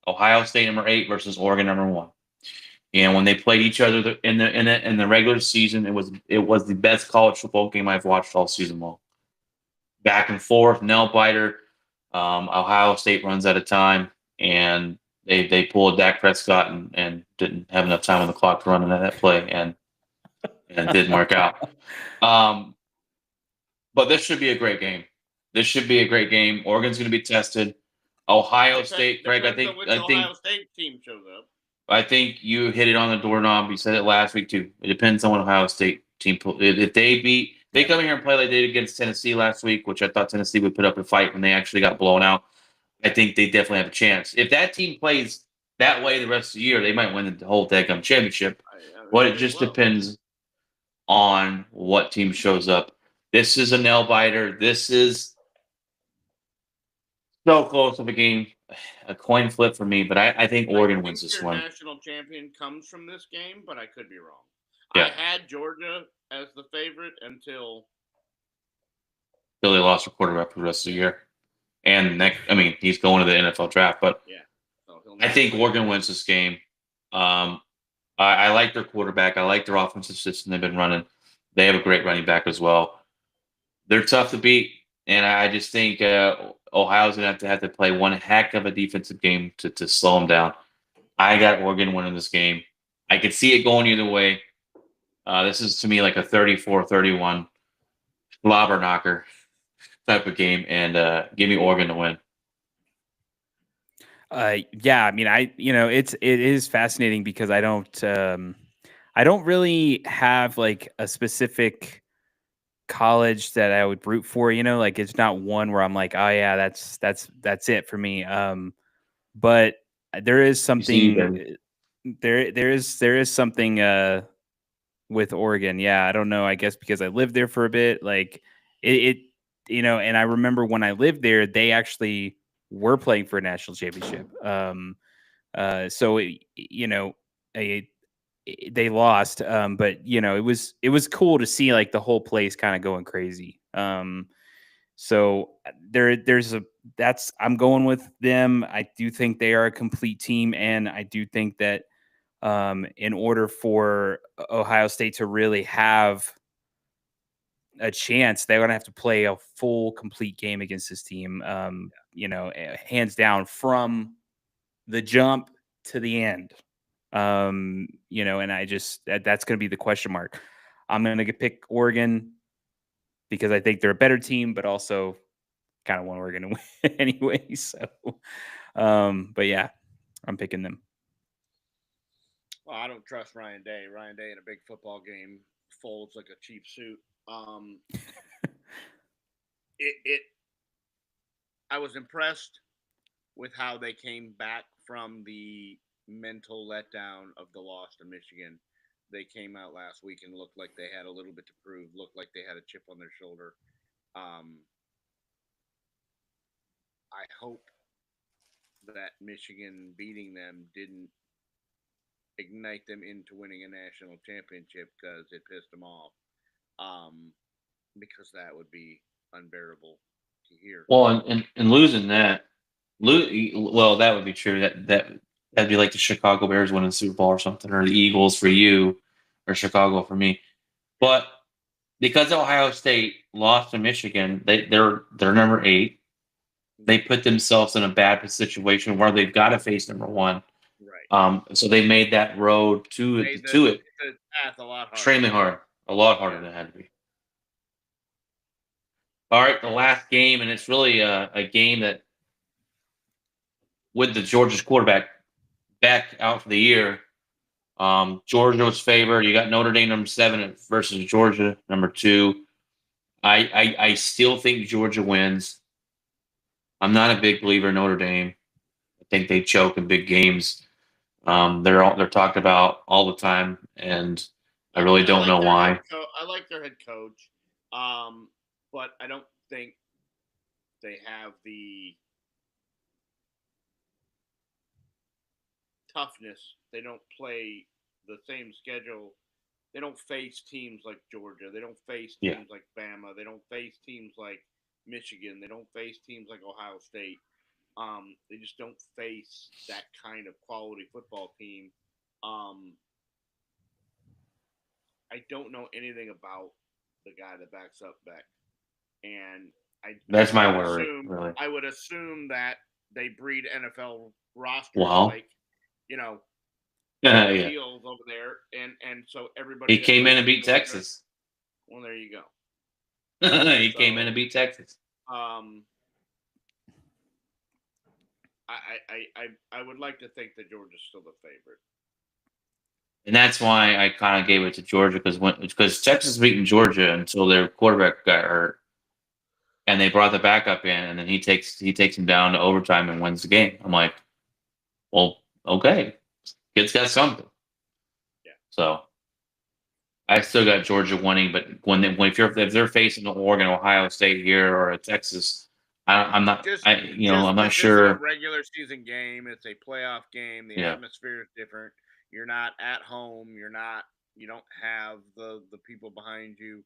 Ohio State number 8 versus Oregon number 1. And when they played each other in the regular season, it was the best college football game I've watched all season long. Back and forth, nail biter. Ohio State runs out of time, and they pulled Dak Prescott and didn't have enough time on the clock to run into that play, and it didn't work out. But this should be a great game. Oregon's going to be tested. Ohio State, Craig. I think Ohio State team shows up. I think you hit it on the doorknob. You said it last week too. It depends on what Ohio State team. If they come in here and play like they did against Tennessee last week, which I thought Tennessee would put up a fight when they actually got blown out. I think they definitely have a chance. If that team plays that way the rest of the year, they might win the whole daggum championship. But it just depends on what team shows up. This is a nail biter. This is so close of a game. A coin flip for me, but I think Oregon wins this one. National champion comes from this game, but I could be wrong. Yeah. I had Georgia as the favorite until they lost their quarterback for the rest of the year. And he's going to the NFL draft, but yeah. I think Oregon wins this game. I like their quarterback. I like their offensive system they've been running. They have a great running back as well. They're tough to beat, and I just think Ohio's going to have to play one heck of a defensive game to slow them down. I got Oregon winning this game. I could see it going either way. This is, to me, like a 34-31 slobber knocker type of game, and give me Oregon to win. Yeah, I mean, it is fascinating because I don't really have like a specific college that I would root for, like it's not one where I'm like, oh yeah, that's it for me. But there is You see, something then there is something with Oregon. Yeah, I don't know. I guess because I lived there for a bit, like it and I remember when I lived there, they actually were playing for a national championship. So I they lost, but it was cool to see like the whole place kind of going crazy. So there's a that's I'm going with them. I do think they are a complete team, and I do think that in order for Ohio State to really have a chance, they're gonna have to play a full, complete game against this team. Hands down from the jump to the end. And I just that's going to be the question mark. I'm going to pick Oregon because I think they're a better team, but also kind of want Oregon to win anyway. So, but yeah, I'm picking them. Well, I don't trust Ryan Day. Ryan Day in a big football game folds like a cheap suit. It I was impressed with how they came back from the mental letdown of the loss to Michigan. They came out last week and looked like they had a little bit to prove, looked like they had a chip on their shoulder. Um, I hope that Michigan beating them didn't ignite them into winning a national championship because it pissed them off. Um, because that would be unbearable to hear. well, and losing that, well, that would be true. That'd be like the Chicago Bears winning the Super Bowl or something, or the Eagles for you, or Chicago for me. But because Ohio State lost to Michigan, they're number 8. They put themselves in a bad situation where they've got to face number 1. Right. So they made that road to Made it the path a lot harder. extremely hard, a lot harder than it had to be. All right, the last game, and it's really a game that, with the Georgia's quarterback back out for the year, Georgia was favored. You got Notre Dame number 7 versus Georgia number 2. I still think Georgia wins. I'm not a big believer in Notre Dame. I think they choke in big games. They're talked about all the time, and I really don't know why. I like their head coach, but I don't think they have the toughness. They don't play the same schedule. They don't face teams like Georgia. They don't face teams like Bama. They don't face teams like Michigan. They don't face teams like Ohio State. They just don't face that kind of quality football team. I don't know anything about the guy that backs up Beck, and That's my worry. Really, I would assume that they breed NFL rosters like yeah. Fields over there, and so everybody. He came in and beat Texas. Well, there you go. He came in and beat Texas. I would like to think that Georgia's still the favorite. And that's why I kind of gave it to Georgia, because Texas beating Georgia until their quarterback got hurt, and they brought the backup in, and then he takes him down to overtime and wins the game. I'm like, well, okay, kid's got something. Yeah. So I still got Georgia winning, but if they're facing Oregon, Ohio State here, or a Texas, I'm not. I'm not sure. It's a regular season game. It's a playoff game. The atmosphere is different. You're not at home. You don't have the people behind you.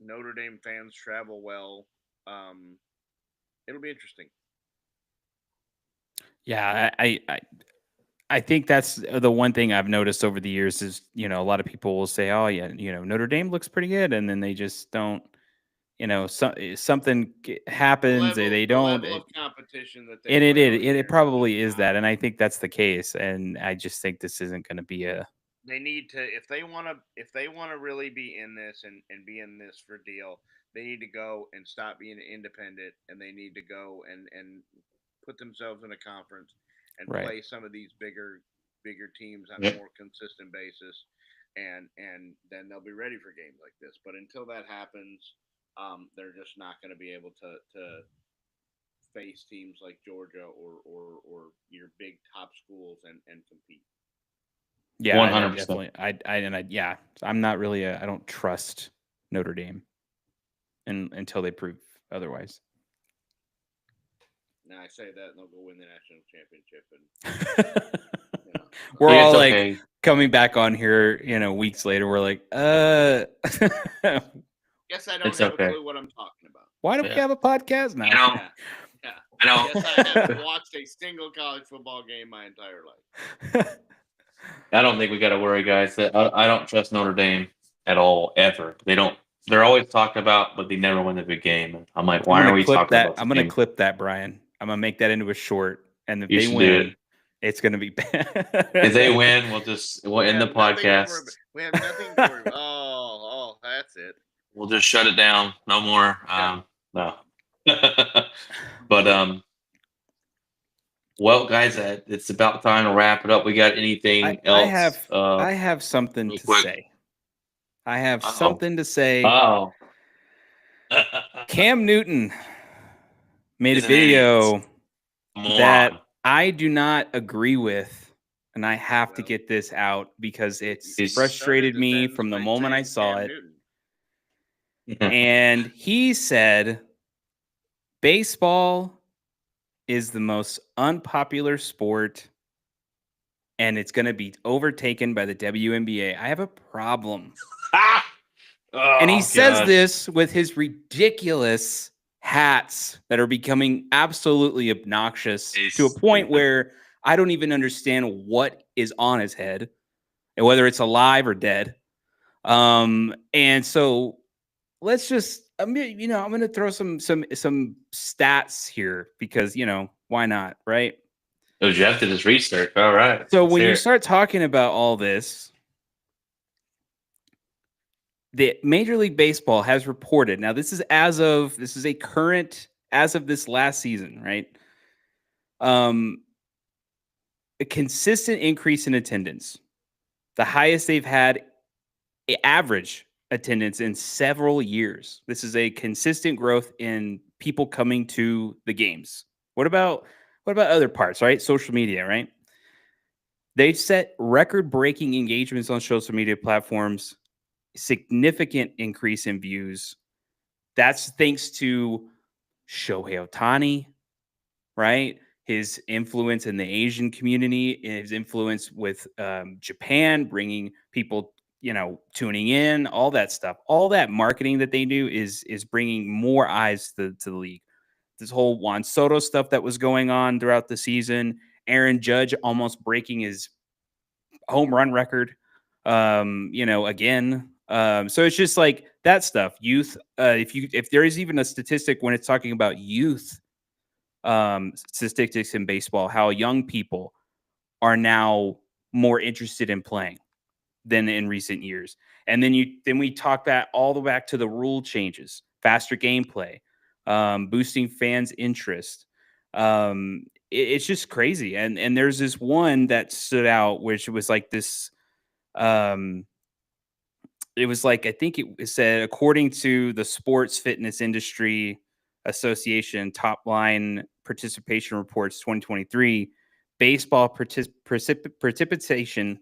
Notre Dame fans travel well. It'll be interesting. Yeah, I think that's the one thing I've noticed over the years is, a lot of people will say, oh yeah, Notre Dame looks pretty good. And then they just don't, something happens. They don't. The level of competition that they and it probably is that. And I think that's the case. And I just think this isn't going to be they need to, if they want to really be in this and be in this for deal, They need to go and stop being independent, and they need to go and put themselves in a conference and Right. play some of these bigger teams on a Yep. more consistent basis, and then they'll be ready for games like this. But until that happens, they're just not going to be able to face teams like Georgia or your big top schools and compete. Yeah, 100%. definitely. Yeah, I'm not really I don't trust Notre Dame until they prove otherwise. Now I say that, and they'll go win the national championship, and We're Yeah, all it's like okay. coming back on here, weeks later. We're like, guess I don't It's have okay. a clue what I'm talking about. why do we Yeah. have a podcast now? You know, Yeah. I know. Guess I haven't watched a single college football game my entire life. I don't think we got to worry, guys. I don't trust Notre Dame at all, ever. They don't. They're always talked about, but they never win the big game. I'm like, why are we talking about? I'm gonna clip that, Brian. I'm gonna make that into a short, and if You they should do win, it. it's gonna be bad. If they win, we'll end the have nothing to worry podcast. about. We have nothing to worry about. Oh, that's it. We'll just shut it down. No more. No. But well, guys, it's about time to wrap it up. We got anything else? I have something real to quick. say. I have Uh-oh. something to say. Oh. Cam Newton made Is a an idiot. video Moron. that I do not agree with, and I have to get this out because it's He's- frustrated me Sentence from the by moment I saying saw Cam it. Newton. And he said, baseball is the most unpopular sport, and it's going to be overtaken by the WNBA. I have a problem. And he says this with his ridiculous hats that are becoming absolutely obnoxious to a point where I don't even understand what is on his head and whether it's alive or dead. And so let's just, I'm going to throw some stats here because, why not? Right. Oh, Jeff did his research. All right. So when you start talking about all this, the Major League Baseball has reported, now this is as of this last season, right? A consistent increase in attendance, the highest they've had average attendance in several years. This is a consistent growth in people coming to the games. What about other parts, right? Social media, right? They've set record-breaking engagements on social media platforms, significant increase in views. That's thanks to Shohei Ohtani, right? His influence in the Asian community, his influence with Japan, bringing people, tuning in, all that stuff. All that marketing that they do is bringing more eyes to the league. This whole Juan Soto stuff that was going on throughout the season, Aaron Judge almost breaking his home run record, again. So it's just like that stuff. Youth, if there is even a statistic when it's talking about youth statistics in baseball, how young people are now more interested in playing than in recent years. And then we talk that all the way back to the rule changes, faster gameplay, boosting fans' interest. It's just crazy. And there's this one that stood out, which was like this. It was like, I think it said, according to the Sports Fitness Industry Association top line participation reports 2023, baseball precipitation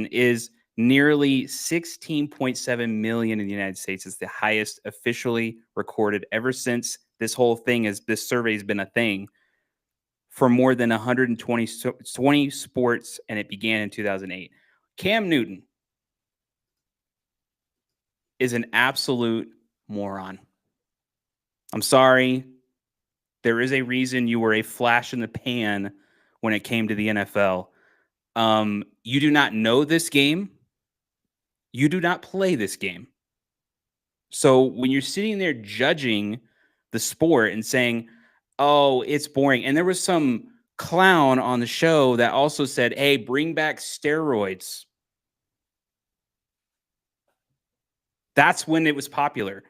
is nearly 16.7 million in the United States. It's the highest officially recorded ever since this survey has been a thing for more than 120 sports, and it began in 2008. Cam Newton is an absolute moron. I'm sorry. There is a reason you were a flash in the pan when it came to the NFL. You do not know this game. You do not play this game. So when you're sitting there judging the sport and saying, oh, it's boring. And there was some clown on the show that also said, hey, bring back steroids. That's when it was popular.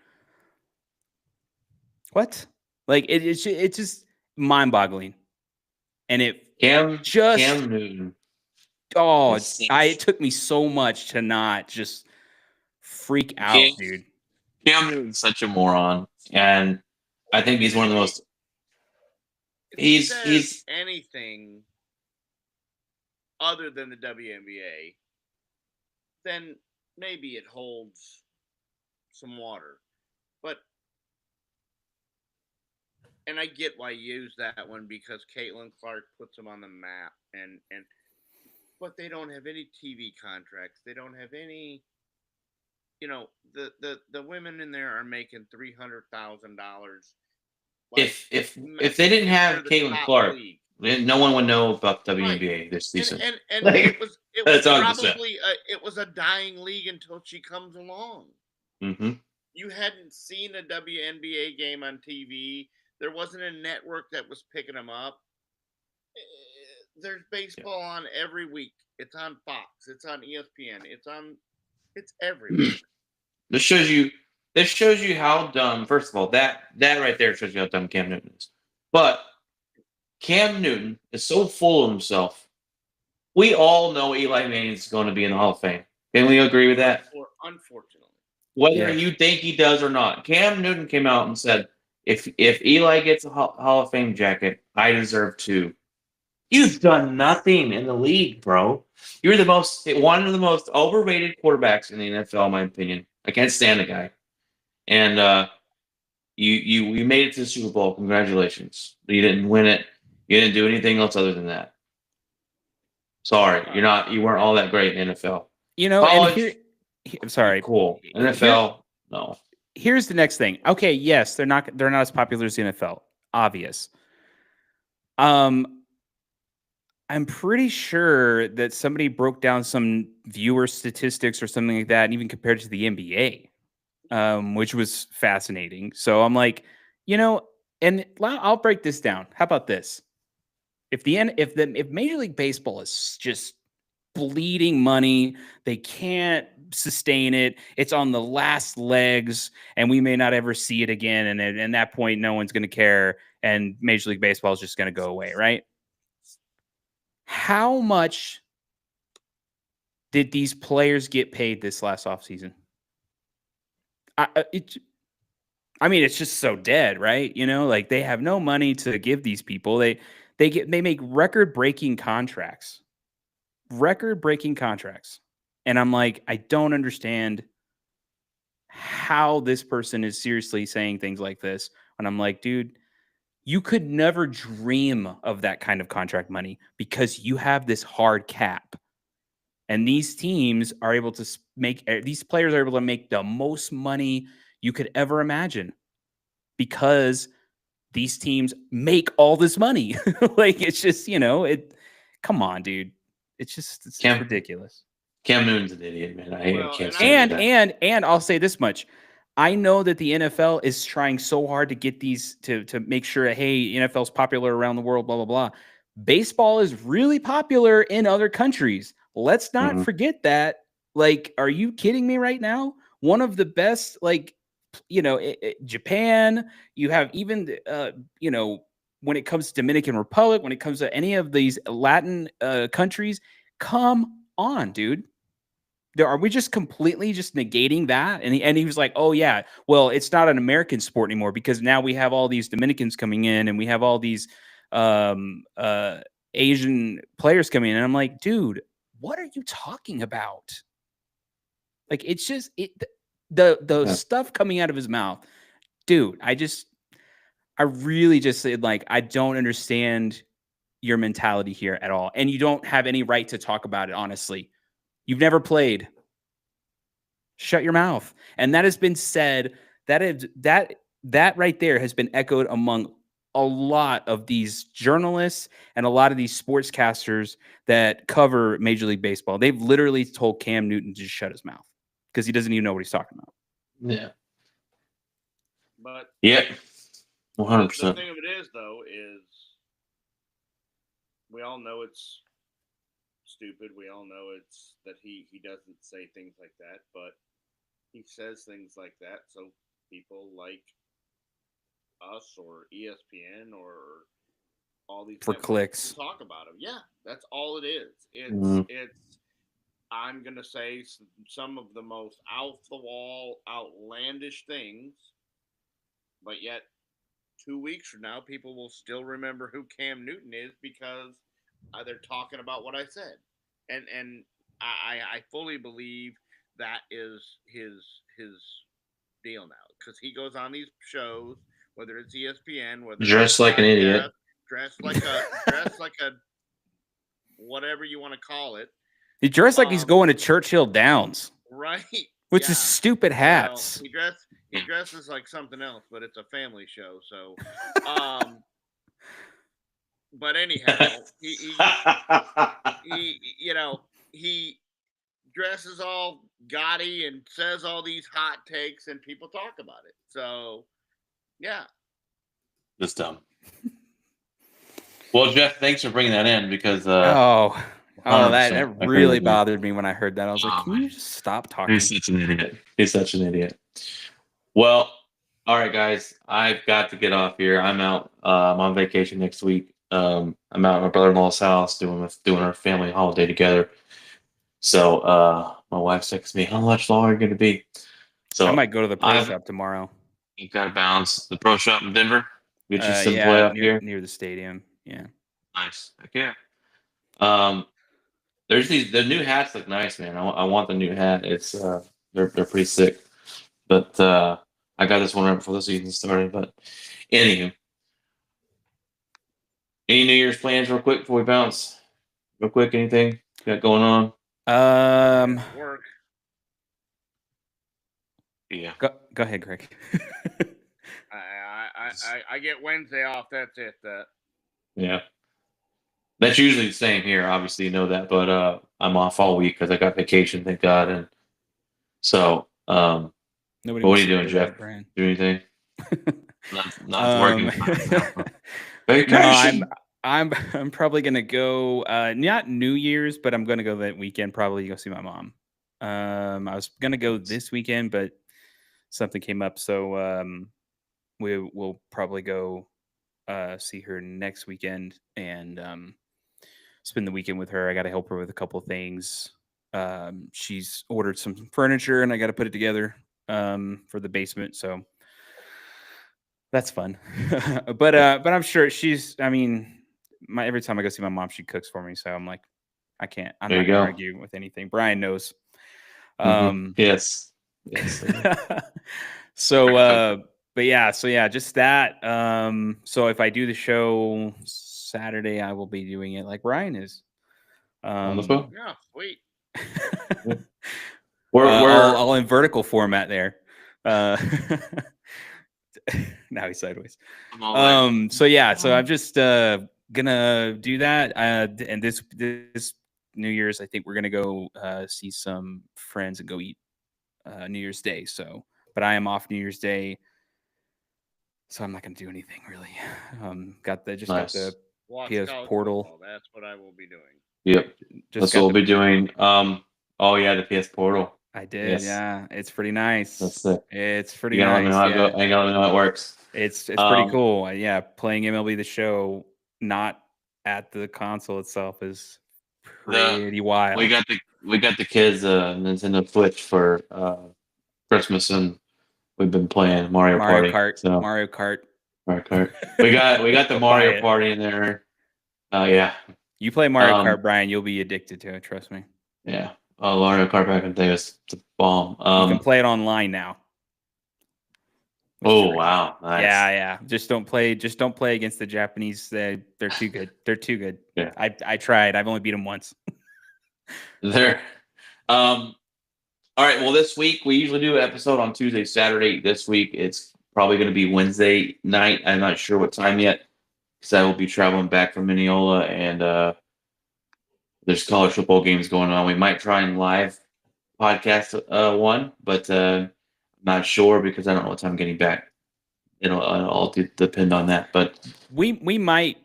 What? Like it's just mind-boggling. And it Cam just Newton. it took me so much to not just freak out, dude. Cam Newton's such a moron, and I think he's one of the most. If he He's says anything other than the WNBA, then maybe it holds some water. But and I get why you use that one because Caitlin Clark puts them on the map, and but they don't have any TV contracts. They don't have any. You know, the women in there are making $300,000. If they didn't have Caitlin Clark, no one would know about WNBA this season. And it was probably it was a dying league until she comes along. Mm-hmm. You hadn't seen a WNBA game on TV. There wasn't a network that was picking them up. There's baseball on every week. It's on Fox. It's on ESPN. It's everywhere. This shows you how dumb. First of all, that right there shows you how dumb Cam Newton is. But Cam Newton is so full of himself. We all know Eli Manning is going to be in the Hall of Fame. Can we agree with that? Unfortunately. Whether you think he does or not, Cam Newton came out and said, if Eli gets a Hall of Fame jacket, I deserve 2. You've done nothing in the league, bro. You're one of the most overrated quarterbacks in the NFL, in my opinion. I can't stand the guy. And you made it to the Super Bowl. Congratulations. You didn't win it. You didn't do anything else other than that. Sorry, you weren't all that great in NFL. You know, college, I'm sorry. Cool. NFL, no. Here's the next thing. Okay, yes, they're not as popular as the NFL. Obvious. I'm pretty sure that somebody broke down some viewer statistics or something like that, and even compared to the NBA, which was fascinating. So I'm like, and I'll break this down. How about this? If Major League Baseball is just bleeding money, they can't sustain it. It's on the last legs, and we may not ever see it again. And at that point, no one's going to care, and Major League Baseball is just going to go away, right? How much did these players get paid this last offseason? It's just so dead, right? Like they have no money to give these people. They make record-breaking contracts. And I'm like, I don't understand how this person is seriously saying things like this. And I'm like, dude, you could never dream of that kind of contract money because you have this hard cap. And these teams are able to these players are able to make the most money you could ever imagine because these teams make all this money. Like, it's just, come on, dude. It's ridiculous. Cam Newton's an idiot, man. I can't stand that. And I'll say this much. I know that the NFL is trying so hard to get these to make sure, hey, NFL's popular around the world, blah, blah, blah. Baseball is really popular in other countries. Let's not forget that. Like, are you kidding me right now? One of the best, Japan, you have even, when it comes to Dominican Republic, when it comes to any of these Latin countries, come on, dude. Are we just completely just negating that? And he was like, oh, yeah, well, it's not an American sport anymore because now we have all these Dominicans coming in and we have all these Asian players coming in. And I'm like, dude, what are you talking about? Like, it's just the stuff coming out of his mouth. Dude, I really just said, like, I don't understand your mentality here at all. And you don't have any right to talk about it, honestly. You've never played. Shut your mouth. And that has been said. That right there has been echoed among a lot of these journalists and a lot of these sportscasters that cover Major League Baseball. They've literally told Cam Newton to shut his mouth because he doesn't even know what he's talking about. Yeah. But 100%. The thing of it is, though, is we all know it's stupid. We all know it's that he doesn't say things like that. But he says things like that so people like us or ESPN or all these For networks clicks. will talk about him. Yeah, that's all it is. Mhm. It's I'm gonna say some of the most off the wall, outlandish things, but yet 2 weeks from now, people will still remember who Cam Newton is because they're talking about what I said, and I fully believe that is his deal now because he goes on these shows, whether it's ESPN, whether Dressed it's like an idiot. dressed like a whatever you want to call it. He dressed like he's going to Churchill Downs, Right. which is stupid hats. Well, he dresses like something else, but it's a family show, so but anyhow, he he dresses all gaudy and says all these hot takes and people talk about it. So, yeah. Just dumb. Well, Jeff, thanks for bringing that in because that 100% really bothered me when I heard that. I was like, can you just stop talking? He's such an idiot. He's such an idiot. Well, all right, guys, I've got to get off here. I'm out. I'm on vacation next week. I'm out at my brother-in-law's house doing our family holiday together. So my wife texts me, how much longer are you going to be? So I might go to the pro shop tomorrow. You got to bounce the pro shop in Denver. Get you some playoff gear near the stadium. Yeah, nice. Heck yeah. There's the new hats look nice, man. I want the new hat. It's they're pretty sick. But I got this one right before the season started. But anywho, any New Year's plans, real quick, before we bounce? Real quick, anything you got going on? Work. Yeah. Go ahead, Greg. I get Wednesday off. That's it. Yeah. That's usually the same here. Obviously, you know that, but I'm off all week because I got vacation, thank God. And so, what are you doing, Jeff? Do anything? not working. Vacation. No, I'm probably gonna go. Not New Year's, but I'm gonna go that weekend. Probably go see my mom. I was gonna go this weekend, but something came up, so we will probably go see her next weekend and spend the weekend with her. I got to help her with a couple of things. She's ordered some furniture and I got to put it together for the basement. So that's fun. but I'm sure every time I go see my mom, she cooks for me. So I'm like, I'm not going to argue with anything. Brian knows. Yes. So, just that. So if I do the show Saturday, I will be doing it like Brian is. On the phone? Yeah, sweet. I'll in vertical format there. Now he's sideways. So I'm just gonna do that. And this New Year's, I think we're gonna go see some friends and go eat New Year's Day. So, but I am off New Year's Day, so I'm not gonna do anything really. Got the PS Portal. Football. That's what I will be doing. Yep. That's what we'll be doing. The PS Portal. I did. Yes. Yeah, it's pretty nice. That's sick. It's pretty nice. I gotta let me know how it works. It's pretty cool. Yeah, playing MLB The Show not at the console itself is pretty wild. We got the kids Nintendo Switch for Christmas, and we've been playing Mario Kart. Mario Kart. We got the Mario Party in there. Yeah. You play Mario Kart, Brian, you'll be addicted to it. Trust me. Yeah. Mario Kart back in the day was the bomb. You can play it online now. Wow! Nice. Yeah. Just don't play against the Japanese. They're too good. They're too good. Yeah. I tried. I've only beat them once. There. All right. Well, this week we usually do an episode on Tuesday, Saturday. This week it's probably going to be Wednesday night. I'm not sure what time yet because I will be traveling back from Mineola, and there's college football games going on. We might try and live podcast one, but not sure because I don't know what time I'm getting back. It'll all depend on that. But we might.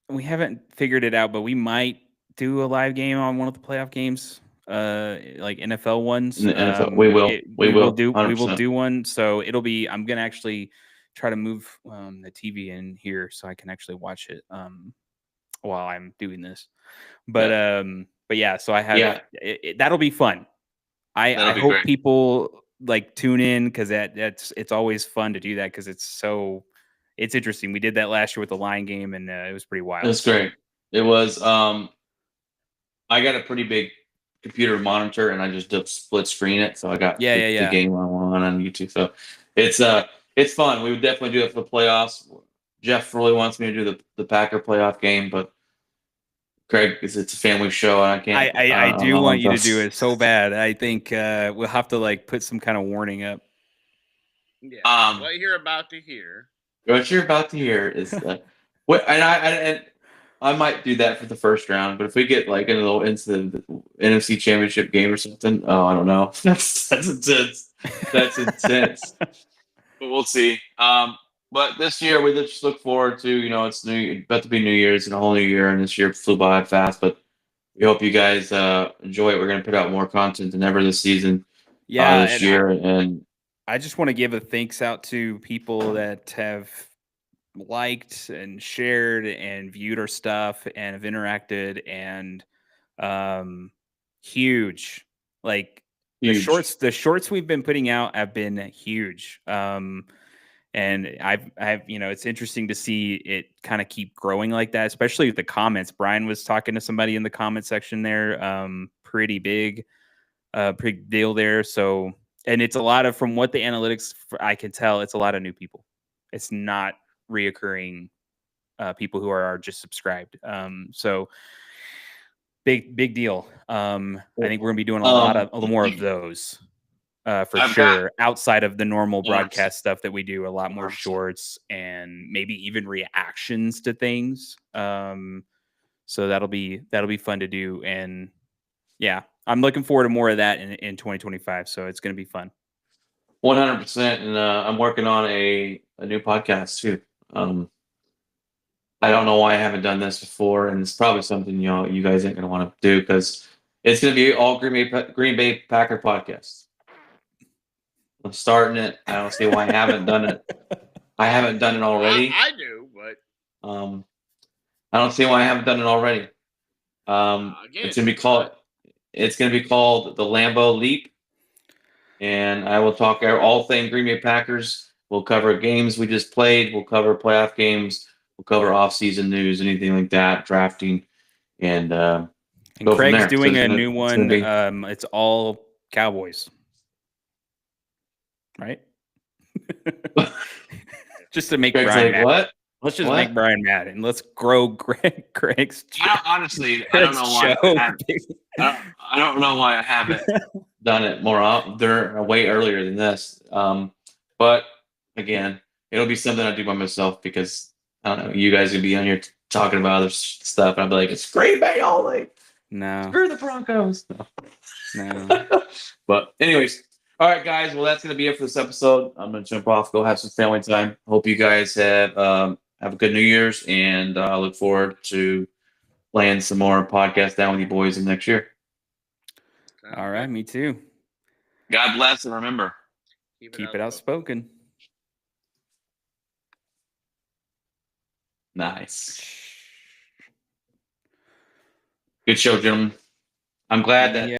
We haven't figured it out, but we might do a live game on one of the playoff games. like NFL ones. In the NFL. We will. We will. We will 100%. do one. So it'll be. I'm gonna actually try to move the TV in here so I can actually watch it while I'm doing this. But yeah. So I have. That'll be fun. I be hope great. people like tune in because it's always fun to do that because it's interesting. We did that last year with the Lion game and it was pretty wild. It was great. It was. I got a pretty big computer monitor and I just did split screen it, so I got the game on YouTube. So it's fun. We would definitely do it for the playoffs. Jeff really wants me to do the Packer playoff game, but Craig, it's a family show and I can't. I do want you to do it so bad. I think we'll have to like put some kind of warning up. Yeah. What you're about to hear. What you're about to hear is what, and I might do that for the first round, but if we get like into the NFC Championship game or something, I don't know. That's intense. That's intense. But we'll see. But this year we just look forward to, it's about to be New Year's and a whole new year, and this year flew by fast. But we hope you guys enjoy it. We're going to put out more content than ever this season. This year, and I just want to give a thanks out to people that have liked and shared and viewed our stuff and have interacted and huge. Like huge. the shorts we've been putting out have been huge. And I've it's interesting to see it kind of keep growing like that, especially with the comments. Brian was talking to somebody in the comment section there, pretty big deal there. So, and it's a lot of, from what the analytics I can tell, it's a lot of new people. It's not reoccurring people who are just subscribed. So big deal. I think we're gonna be doing a lot more of those for sure. Outside of the normal broadcast stuff that we do, a lot more shorts and maybe even reactions to things. So that'll be fun to do. And yeah, I'm looking forward to more of that in 2025. So it's gonna be fun. 100%. And I'm working on a new podcast too. I don't know why I haven't done this before, and it's probably something you guys ain't gonna want to do because it's gonna be all Green Bay Packer podcasts. I'm starting it. I don't see why I haven't done it. I haven't done it already. I do, but I don't see why I haven't done it already. It's gonna be called the Lambeau Leap, and I will talk all things Green Bay Packers. We'll cover games we just played. We'll cover playoff games. We'll cover off-season news, anything like that, drafting, and Craig's doing a new one. It's all Cowboys, right? Just to make Craig's Brian mad. What? Let's just make Brian mad and let's grow Craig's. Honestly, I don't know why. I don't know why I haven't done it more often. They're way earlier than this. But again, it'll be something I do by myself because I don't know. You guys would be on here talking about other stuff, and I'll be like, "It's Green Bay only." No, screw the Broncos. No. But anyways, all right, guys. Well, that's gonna be it for this episode. I'm gonna jump off, go have some family time. Hope you guys have a good New Year's, and I look forward to playing some more podcasts down with you boys in next year. All right, me too. God bless, and remember, keep it outspoken. Nice. Good show, gentlemen. I'm glad that